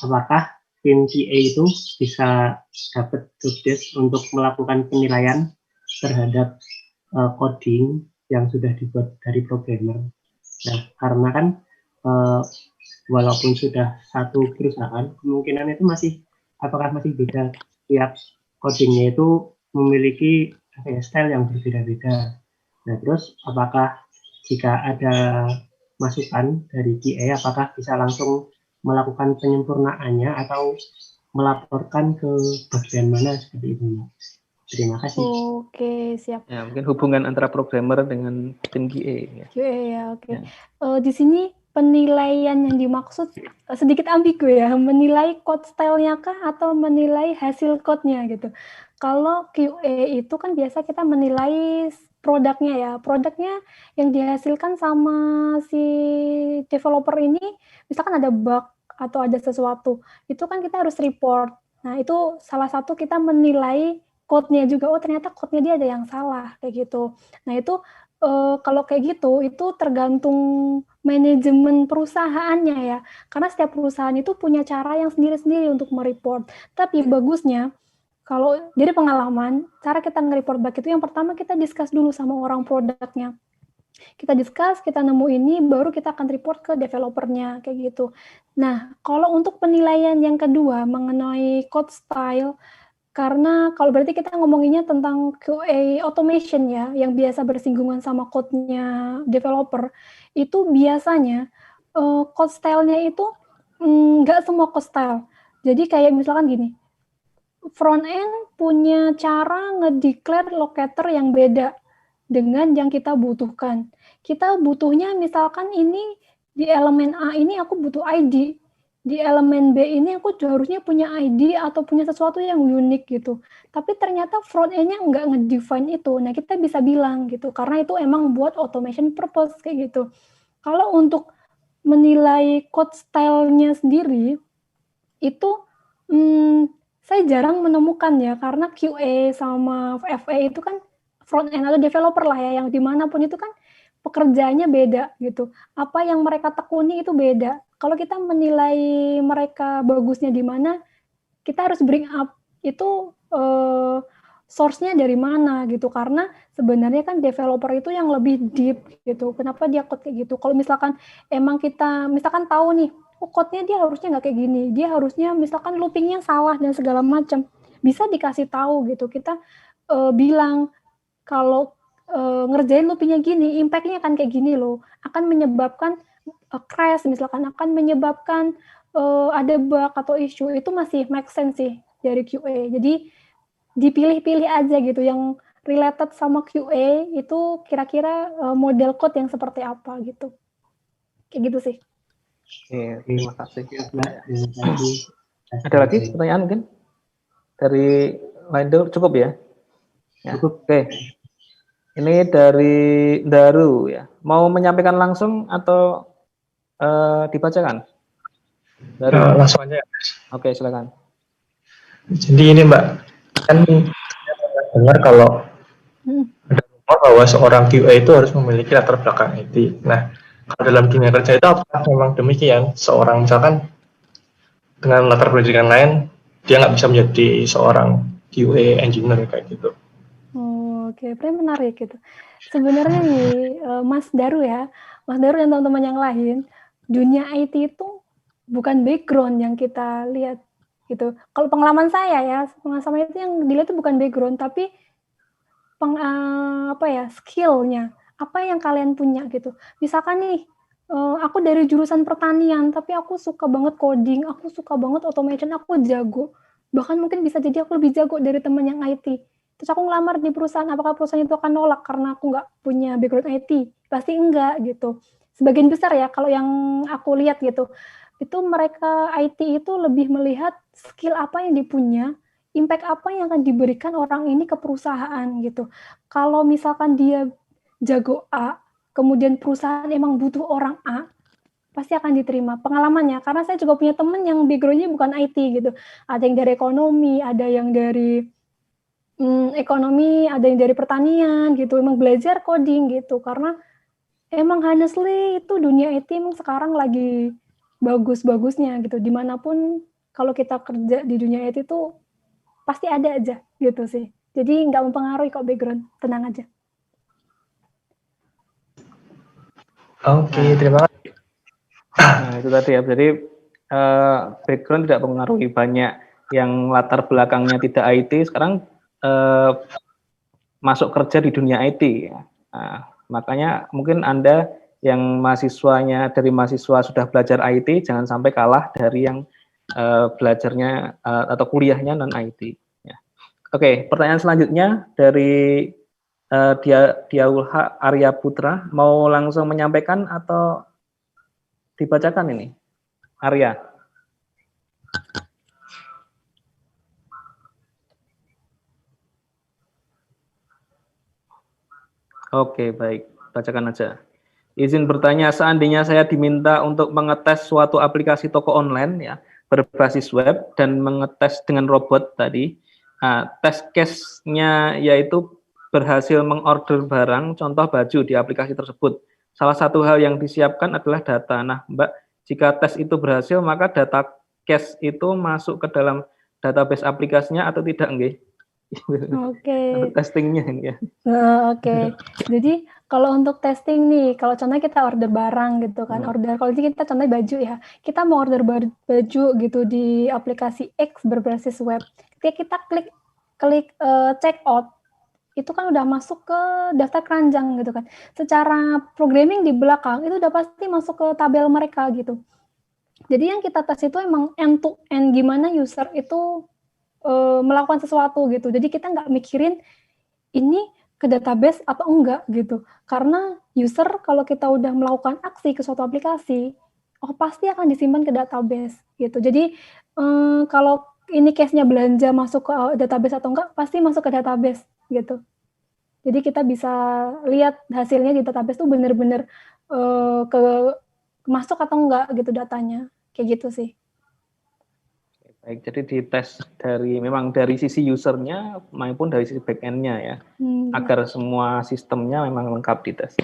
apakah tim QA itu bisa dapat tugas untuk melakukan penilaian terhadap coding yang sudah dibuat dari programmer? Nah, karena kan walaupun sudah satu perusahaan, kemungkinan itu apakah masih beda, tiap codingnya itu memiliki style yang berbeda-beda. Nah, terus apakah jika ada masukan dari QA, apakah bisa langsung melakukan penyempurnaannya atau melaporkan ke bagian mana seperti itu? Terima kasih. Oke, siap. Ya, mungkin hubungan antara programmer dengan tim QA. Ya. QA ya, oke. Ya. Di sini penilaian yang dimaksud sedikit ambigu ya, menilai code style-nya kah atau menilai hasil code-nya gitu. Kalau QA itu kan biasa kita menilai produknya ya, produknya yang dihasilkan sama si developer ini, misalkan ada bug atau ada sesuatu, itu kan kita harus report. Nah, itu salah satu kita menilai code-nya juga, oh ternyata code-nya dia ada yang salah, kayak gitu. Nah, itu kalau kayak gitu, itu tergantung manajemen perusahaannya ya. Karena setiap perusahaan itu punya cara yang sendiri-sendiri untuk mereport. Tapi bagusnya, kalau dari pengalaman, cara kita nge-report bug itu yang pertama kita discuss dulu sama orang produknya. Kita discuss, kita nemu ini, baru kita akan report ke developernya, kayak gitu. Nah, kalau untuk penilaian yang kedua mengenai code style, karena kalau berarti kita ngomonginnya tentang QA automation ya, yang biasa bersinggungan sama code-nya developer, itu biasanya code style-nya itu nggak semua code style. Jadi kayak misalkan gini, front-end punya cara nge-declare locator yang beda dengan yang kita butuhkan. Kita butuhnya misalkan ini di elemen A ini aku butuh ID. di elemen B ini aku harusnya punya ID atau punya sesuatu yang unik gitu. Tapi ternyata front end-nya nggak ngedefine itu. Nah, kita bisa bilang gitu, karena itu emang buat automation purpose kayak gitu. Kalau untuk menilai code style-nya sendiri, itu saya jarang menemukan ya, karena QA sama FA itu kan front end atau developer lah ya, yang dimanapun itu kan pekerjaannya beda gitu. Apa yang mereka tekuni itu beda. Kalau kita menilai mereka bagusnya di mana, kita harus bring up itu source-nya dari mana gitu. Karena sebenarnya kan developer itu yang lebih deep gitu. Kenapa dia code kayak gitu? Kalau misalkan emang kita misalkan tahu nih, code-nya dia harusnya nggak kayak gini. Dia harusnya misalkan looping-nya salah dan segala macam. Bisa dikasih tahu gitu. Kita bilang kalau ngerjain looping-nya gini, impact-nya akan kayak gini loh. Akan menyebabkan crash, misalkan akan menyebabkan ada bug atau issue. Itu masih make sense sih dari QA. Jadi dipilih-pilih aja gitu yang related sama QA itu kira-kira model code yang seperti apa gitu. Kayak gitu sih. Oke, terima kasih. Ya, Mbak. Terima kasih. Ada lagi pertanyaan mungkin dari lain dulu, cukup ya? Ya. Cukup. Oke. Ini dari Daru ya. Mau menyampaikan langsung atau dibacakan? Daru. Langsung aja. Oke, silakan. Jadi ini Mbak, kan dengar kalau ada rumor bahwa seorang QA itu harus memiliki latar belakang IT. Nah, kalau dalam dunia kerja itu apakah memang demikian? Seorang misalkan dengan latar pendidikan lain, dia nggak bisa menjadi seorang QA engineer kayak gitu. Oke, menarik gitu. Sebenarnya nih, Mas Daru ya, Mas Daru dan teman-teman yang lain, dunia IT itu bukan background yang kita lihat gitu. Kalau pengalaman saya ya, pengalaman itu yang dilihat itu bukan background, tapi skill-nya, apa yang kalian punya gitu. Misalkan nih, aku dari jurusan pertanian, tapi aku suka banget coding, aku suka banget automation, aku jago. Bahkan mungkin bisa jadi aku lebih jago dari teman yang IT. Terus aku ngelamar di perusahaan, apakah perusahaan itu akan nolak karena aku nggak punya background IT? Pasti enggak gitu. Sebagian besar ya, kalau yang aku lihat gitu, itu mereka IT itu lebih melihat skill apa yang dipunya, impact apa yang akan diberikan orang ini ke perusahaan gitu. Kalau misalkan dia jago A, kemudian perusahaan emang butuh orang A, pasti akan diterima pengalamannya. Karena saya juga punya teman yang background-nya bukan IT gitu. Ada yang dari ekonomi, ada yang dari ekonomi, ada yang dari pertanian gitu. Emang belajar coding gitu. Karena emang honestly itu dunia IT emang sekarang lagi bagus-bagusnya gitu. Dimanapun kalau kita kerja di dunia IT itu pasti ada aja gitu sih. Jadi nggak mempengaruhi kok background, tenang aja. Oke, terima kasih. Nah, itu tadi ya. Jadi background tidak mempengaruhi, banyak yang latar belakangnya tidak IT sekarang masuk kerja di dunia IT ya. Nah, makanya mungkin Anda yang dari mahasiswa sudah belajar IT jangan sampai kalah dari yang belajarnya atau kuliahnya non IT ya. Oke, pertanyaan selanjutnya dari Diaulha Arya Putra, mau langsung menyampaikan atau dibacakan ini? Arya. Oke, baik. Bacakan aja. Izin bertanya, seandainya saya diminta untuk mengetes suatu aplikasi toko online ya, berbasis web dan mengetes dengan robot tadi, test case-nya yaitu berhasil mengorder barang, contoh baju di aplikasi tersebut. Salah satu hal yang disiapkan adalah data. Nah, Mbak, jika tes itu berhasil, maka data case itu masuk ke dalam database aplikasinya atau tidak, nggih? Oke. Testingnya ya. Oke. Jadi kalau untuk testing nih, kalau contohnya kita order barang gitu kan, kalau kita contohnya baju ya, kita mau order baju gitu di aplikasi X berbasis web. Ketika kita klik check out, itu kan udah masuk ke daftar keranjang gitu kan. Secara programming di belakang itu udah pasti masuk ke tabel mereka gitu. Jadi yang kita tes itu emang end to end, gimana user itu melakukan sesuatu gitu. Jadi kita nggak mikirin ini ke database atau enggak gitu. Karena user kalau kita udah melakukan aksi ke suatu aplikasi, oh pasti akan disimpan ke database gitu. Jadi kalau ini case-nya belanja masuk ke database atau enggak, pasti masuk ke database gitu. Jadi kita bisa lihat hasilnya di database tuh benar-benar ke masuk atau enggak gitu datanya, kayak gitu sih. Baik, jadi dites memang dari sisi usernya maupun dari sisi back-end-nya ya, agar semua sistemnya memang lengkap dites.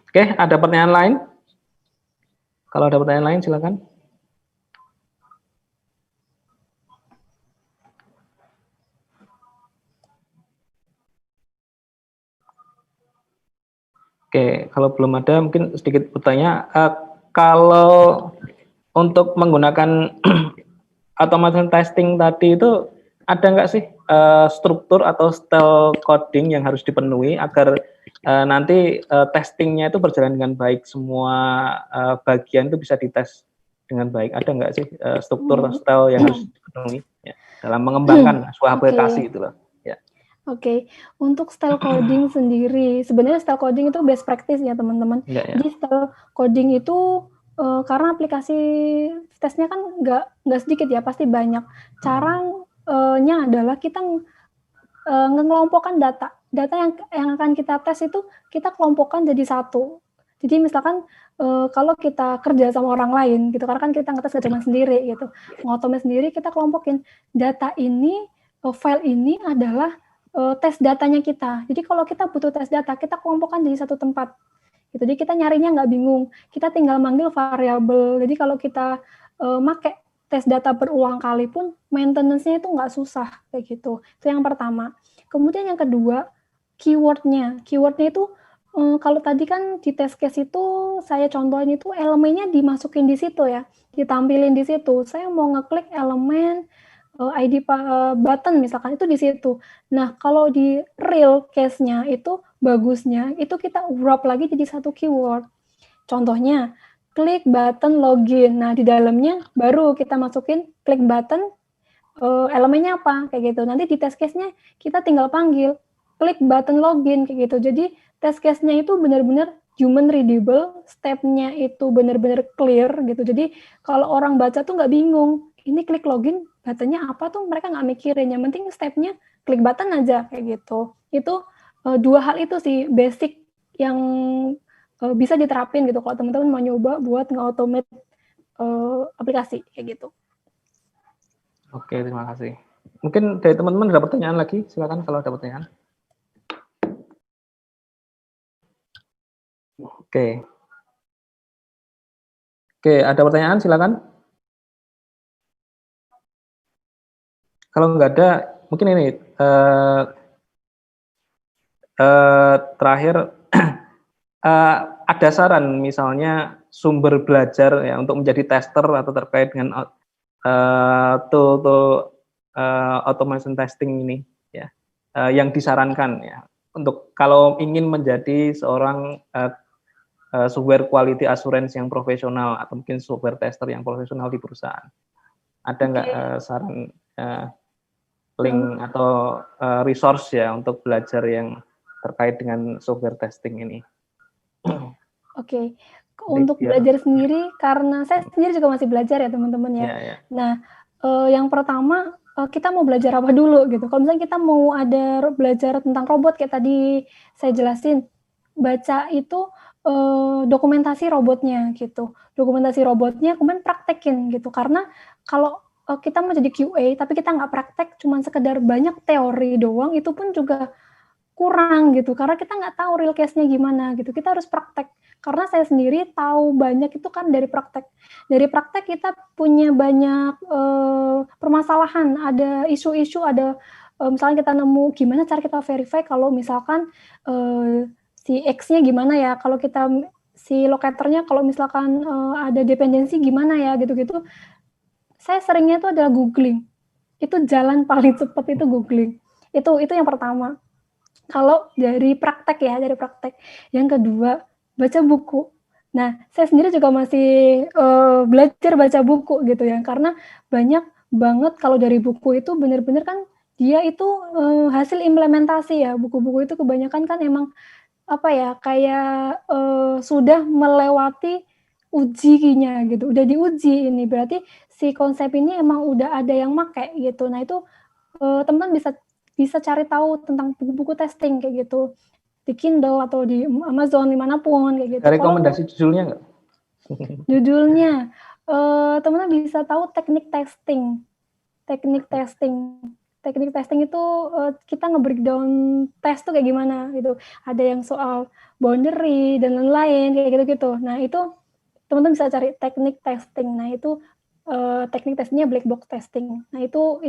Oke, ada pertanyaan lain? Kalau ada pertanyaan lain silakan. Oke, kalau belum ada mungkin sedikit bertanya. Kalau untuk menggunakan automation testing tadi itu ada nggak sih struktur atau style coding yang harus dipenuhi agar nanti testingnya itu berjalan dengan baik, semua bagian itu bisa dites dengan baik? Ada nggak sih struktur atau style yang harus dipenuhi ya, dalam mengembangkan sebuah aplikasi itu loh? Ya. Oke, untuk style coding sendiri, sebenarnya style coding itu best practice ya teman-teman. Ya. Jadi style coding itu karena aplikasi tesnya kan nggak sedikit ya, pasti banyak. Caranya adalah kita ngelompokkan data yang akan kita tes itu kita kelompokkan jadi satu. Jadi misalkan kalau kita kerja sama orang lain gitu, karena kan kita ngetes cuma sendiri gitu, ngotomis sendiri, kita kelompokin data ini, file ini adalah tes datanya kita. Jadi kalau kita butuh tes data, kita kelompokkan jadi satu tempat. Gitu. Jadi kita nyarinya nggak bingung. Kita tinggal manggil variabel. Jadi kalau kita make tes data berulang kali pun maintenance-nya itu nggak susah kayak gitu. Itu yang pertama. Kemudian yang kedua, keyword-nya. Keyword-nya itu kalau tadi kan di test case itu saya contohin itu elemennya dimasukin di situ ya, ditampilin di situ. Saya mau ngeklik elemen ID button misalkan itu di situ. Nah, kalau di real case-nya itu bagusnya itu kita wrap lagi jadi satu keyword. Contohnya, klik button login. Nah, di dalamnya baru kita masukin klik button elemennya apa kayak gitu. Nanti di test case-nya kita tinggal panggil klik button login kayak gitu. Jadi test case-nya itu benar-benar human readable, step-nya itu benar-benar clear gitu. Jadi kalau orang baca tuh nggak bingung, ini klik login button-nya apa tuh mereka nggak mikirin. Yang penting step-nya klik button aja kayak gitu. Itu dua hal itu sih basic yang bisa diterapin gitu kalau teman-teman mau nyoba buat nge-automate aplikasi kayak gitu. Oke, terima kasih. Mungkin dari teman-teman ada pertanyaan lagi, silakan kalau ada pertanyaan. Oke. Oke, ada pertanyaan silakan. Kalau nggak ada, mungkin ini terakhir ada saran misalnya sumber belajar ya untuk menjadi tester atau terkait dengan tool automation testing ini ya, yang disarankan ya untuk kalau ingin menjadi seorang software quality assurance yang profesional atau mungkin software tester yang profesional di perusahaan. Ada nggak saran link atau resource ya untuk belajar yang terkait dengan software testing ini? Oke. Untuk belajar sendiri, karena saya sendiri juga masih belajar ya teman-teman ya. Ya. Nah, yang pertama kita mau belajar apa dulu gitu. Kalau misalnya kita mau ada belajar tentang robot kayak tadi saya jelasin, baca itu dokumentasi robotnya gitu. Dokumentasi robotnya kemudian praktekin gitu. Karena kalau kita mau jadi QA tapi kita nggak praktek, cuma sekedar banyak teori doang, itu pun juga kurang gitu. Karena kita nggak tahu real case-nya gimana gitu. Kita harus praktek. Karena saya sendiri tahu banyak itu kan dari praktek. Dari praktek kita punya banyak permasalahan, ada isu-isu, ada misalnya kita nemu gimana cara kita verify kalau misalkan si X-nya gimana ya, kalau kita si locator-nya kalau misalkan ada dependensi gimana ya gitu-gitu. Saya seringnya itu adalah googling. Itu jalan paling cepat itu googling. Itu yang pertama. Kalau dari praktek ya, dari praktek. Yang kedua, baca buku. Nah, saya sendiri juga masih belajar baca buku gitu ya, karena banyak banget kalau dari buku itu benar-benar kan dia itu hasil implementasi ya. Buku-buku itu kebanyakan kan emang apa ya, kayak sudah melewati ujinya gitu, udah diuji ini, berarti si konsep ini emang udah ada yang make gitu. Nah itu teman-teman bisa cari tahu tentang buku-buku testing kayak gitu di Kindle atau di Amazon dimanapun kayak gitu. Ada rekomendasi judulnya nggak? Judulnya teman-teman bisa tahu teknik testing. Teknik testing itu kita nge-breakdown tes tuh kayak gimana gitu. Ada yang soal boundary dan lain-lain kayak gitu-gitu. Nah itu teman-teman bisa cari teknik testing. Nah itu teknik testingnya black box testing. Nah itu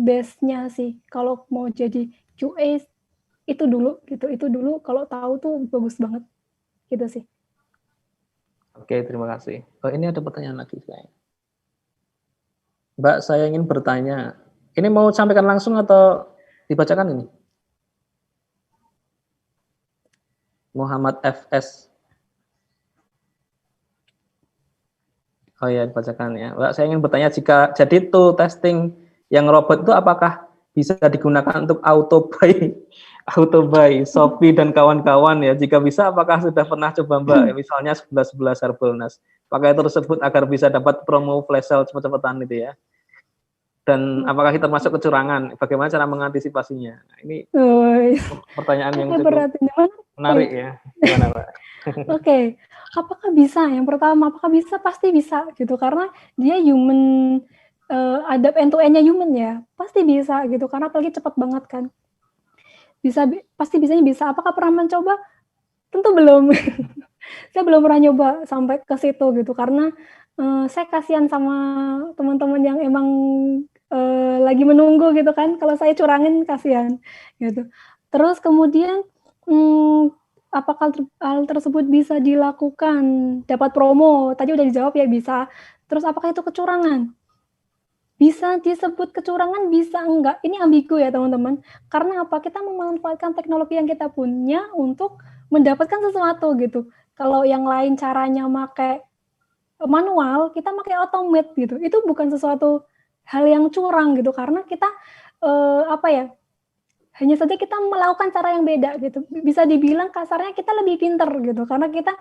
base-nya sih. Kalau mau jadi QA itu dulu gitu. Itu dulu kalau tahu tuh bagus banget gitu sih. Oke, terima kasih. Oh, ini ada pertanyaan lagi saya. Mbak, saya ingin bertanya. Ini mau sampaikan langsung atau dibacakan ini? Muhammad FS. Oh ya, dibacakan ya. Mbak, saya ingin bertanya, jika jadi tool testing yang robot itu apakah bisa digunakan untuk auto buy, Shopee dan kawan-kawan ya? Jika bisa, apakah sudah pernah coba Mbak? Misalnya 11 Harbolnas. Pakai tersebut agar bisa dapat promo flash sale cepet-cepetan itu ya. Dan apakah kita termasuk kecurangan? Bagaimana cara mengantisipasinya? Nah, ini pertanyaan yang cukup menarik ya. Gimana, Pak? Oke. Apakah bisa? Yang pertama, apakah bisa? Pasti bisa gitu, karena dia human, adapt end to end-nya human ya, pasti bisa gitu, karena apalagi cepat banget kan. Pasti bisanya bisa. Apakah pernah mencoba? Tentu belum. Saya belum pernah nyoba sampai ke situ gitu, karena saya kasihan sama teman-teman yang emang lagi menunggu gitu kan, kalau saya curangin kasihan gitu. Terus kemudian apakah hal tersebut bisa dilakukan, dapat promo, tadi udah dijawab ya bisa. Terus apakah itu kecurangan? Bisa disebut kecurangan, bisa enggak. Ini ambigu ya teman-teman, karena apa? Kita memanfaatkan teknologi yang kita punya untuk mendapatkan sesuatu gitu. Kalau yang lain caranya pakai manual, kita pakai automate gitu. Itu bukan sesuatu hal yang curang gitu, karena kita hanya saja kita melakukan cara yang beda gitu. Bisa dibilang kasarnya kita lebih pinter gitu, karena kita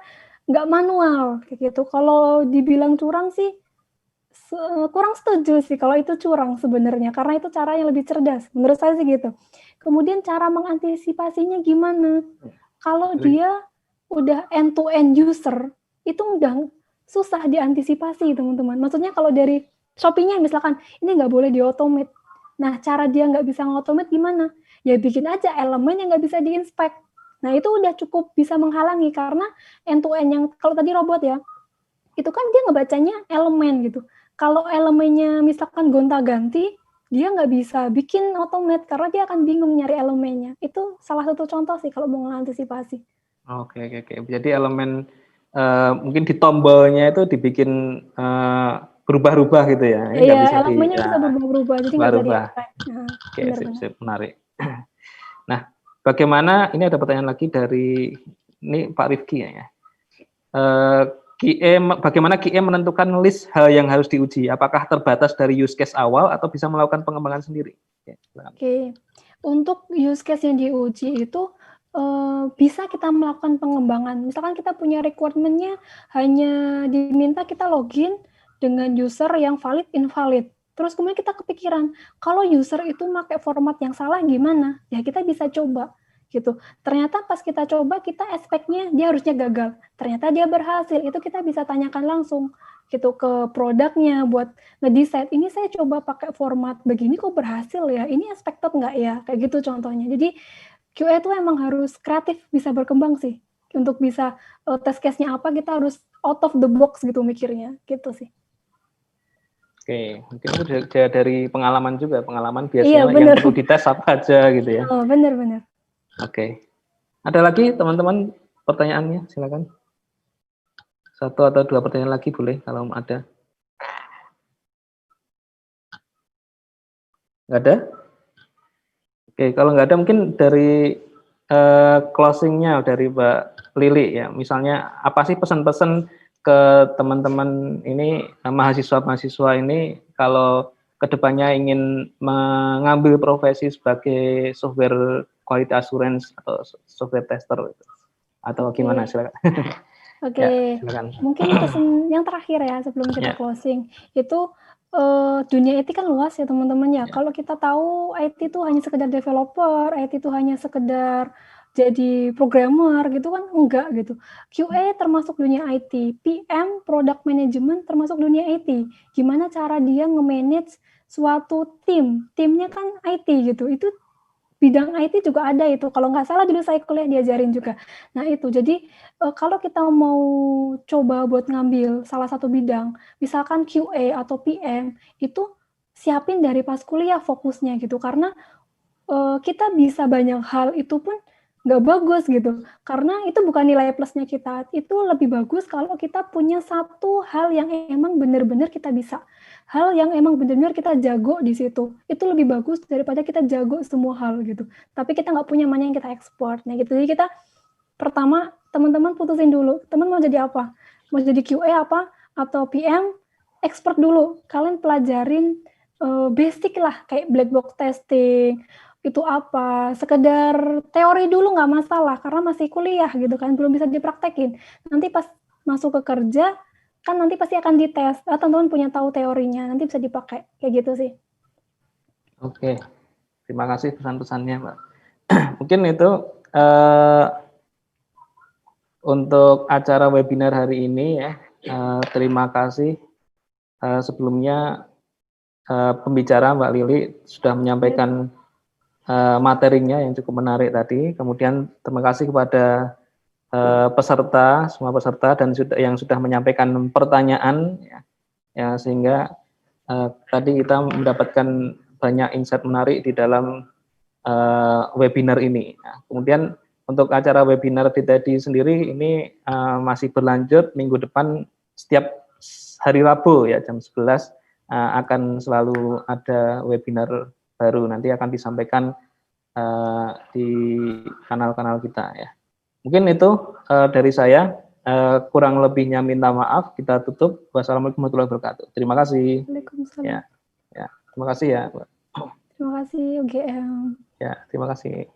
nggak manual gitu. Kalau dibilang curang sih kurang setuju sih kalau itu curang sebenarnya, karena itu cara yang lebih cerdas. Menurut saya sih gitu. Kemudian cara mengantisipasinya gimana? Kalau dia udah end to end user, itu udah susah diantisipasi teman-teman. Maksudnya kalau dari Shopee-nya misalkan, ini nggak boleh di-automate. Nah, cara dia nggak bisa nge-automate gimana? Ya bikin aja elemen yang nggak bisa di-inspect. Nah, itu udah cukup bisa menghalangi, karena end to end yang, kalau tadi robot ya, itu kan dia ngebacanya elemen gitu. Kalau elemennya misalkan gonta-ganti, dia nggak bisa bikin automate, karena dia akan bingung nyari elemennya. Itu salah satu contoh sih kalau mau mengantisipasi. Oke. Jadi elemen mungkin di tombolnya itu dibikin berubah-ubah gitu ya. Iya, elemennya bisa berubah-ubah, jadi nggak bisa di-expect. Oke, sip, menarik. Nah, bagaimana, ini ada pertanyaan lagi dari ini Pak Rifki ya. Bagaimana QA menentukan list hal yang harus diuji? Apakah terbatas dari use case awal atau bisa melakukan pengembangan sendiri? Oke. Untuk use case yang diuji itu bisa kita melakukan pengembangan. Misalkan kita punya requirement-nya hanya diminta kita login dengan user yang valid invalid. Terus kemudian kita kepikiran, kalau user itu pakai format yang salah gimana? Ya kita bisa coba gitu. Ternyata pas kita coba, kita expect-nya dia harusnya gagal. Ternyata dia berhasil. Itu kita bisa tanyakan langsung gitu ke produknya buat ngedesain. Ini saya coba pakai format begini kok berhasil ya. Ini expected nggak ya? Kayak gitu contohnya. Jadi QA itu emang harus kreatif, bisa berkembang sih. Untuk bisa test case-nya apa, kita harus out of the box gitu mikirnya. Gitu sih. Oke, mungkin itu dari pengalaman juga. Pengalaman biasanya yang perlu dites apa aja gitu ya. Oh, benar. Oke. Ada lagi teman-teman pertanyaannya? Silakan. 1 atau 2 pertanyaan lagi boleh kalau ada. Nggak ada? Oke, kalau nggak ada mungkin dari closing-nya dari Mbak Lili ya. Misalnya apa sih pesan-pesan ke teman-teman ini, mahasiswa-mahasiswa ini kalau kedepannya ingin mengambil profesi sebagai software quality assurance atau software tester atau gimana silakan. Oke, silakan. mungkin pesan yang terakhir ya sebelum kita Ya. closing itu dunia IT kan luas ya teman-teman ya. Ya. Kalau kita tahu IT itu hanya sekedar developer, IT itu hanya sekedar jadi programmer gitu kan enggak gitu. QA termasuk dunia IT, PM product management termasuk dunia IT. Gimana cara dia nge-manage suatu tim? Timnya kan IT gitu. Itu bidang IT juga ada itu. Kalau nggak salah dulu saya kuliah diajarin juga. Nah itu, jadi kalau kita mau coba buat ngambil salah satu bidang, misalkan QA atau PM, itu siapin dari pas kuliah fokusnya gitu. Karena kita bisa banyak hal itu pun nggak bagus gitu. Karena itu bukan nilai plusnya kita. Itu lebih bagus kalau kita punya satu hal yang emang benar-benar kita bisa. Hal yang emang benar-benar kita jago di situ. Itu lebih bagus daripada kita jago semua hal gitu. Tapi kita nggak punya mana yang kita ekspor. Nah gitu. Jadi kita pertama teman-teman putusin dulu. Teman mau jadi apa? Mau jadi QA apa? Atau PM? Expert dulu. Kalian pelajarin basic lah. Kayak black box testing. Itu apa, sekedar teori dulu nggak masalah, karena masih kuliah gitu kan, belum bisa dipraktekin. Nanti pas masuk ke kerja, kan nanti pasti akan dites, teman-teman punya tahu teorinya, nanti bisa dipakai, kayak gitu sih. Oke, terima kasih pesan-pesannya Mbak. Mungkin itu untuk acara webinar hari ini ya. Terima kasih sebelumnya pembicara Mbak Lili sudah menyampaikan materinya yang cukup menarik tadi. Kemudian terima kasih kepada peserta, semua peserta dan yang sudah menyampaikan pertanyaan ya sehingga tadi kita mendapatkan banyak insight menarik di dalam webinar ini. Nah, kemudian untuk acara webinar tadi sendiri ini masih berlanjut minggu depan setiap hari Rabu ya jam 11 akan selalu ada webinar baru, nanti akan disampaikan di kanal-kanal kita ya. Mungkin itu dari saya, kurang lebihnya minta maaf, kita tutup. Wassalamualaikum warahmatullahi wabarakatuh. Terima kasih. Waalaikumsalam. Ya, terima kasih ya. Terima kasih UGM. Ya, terima kasih.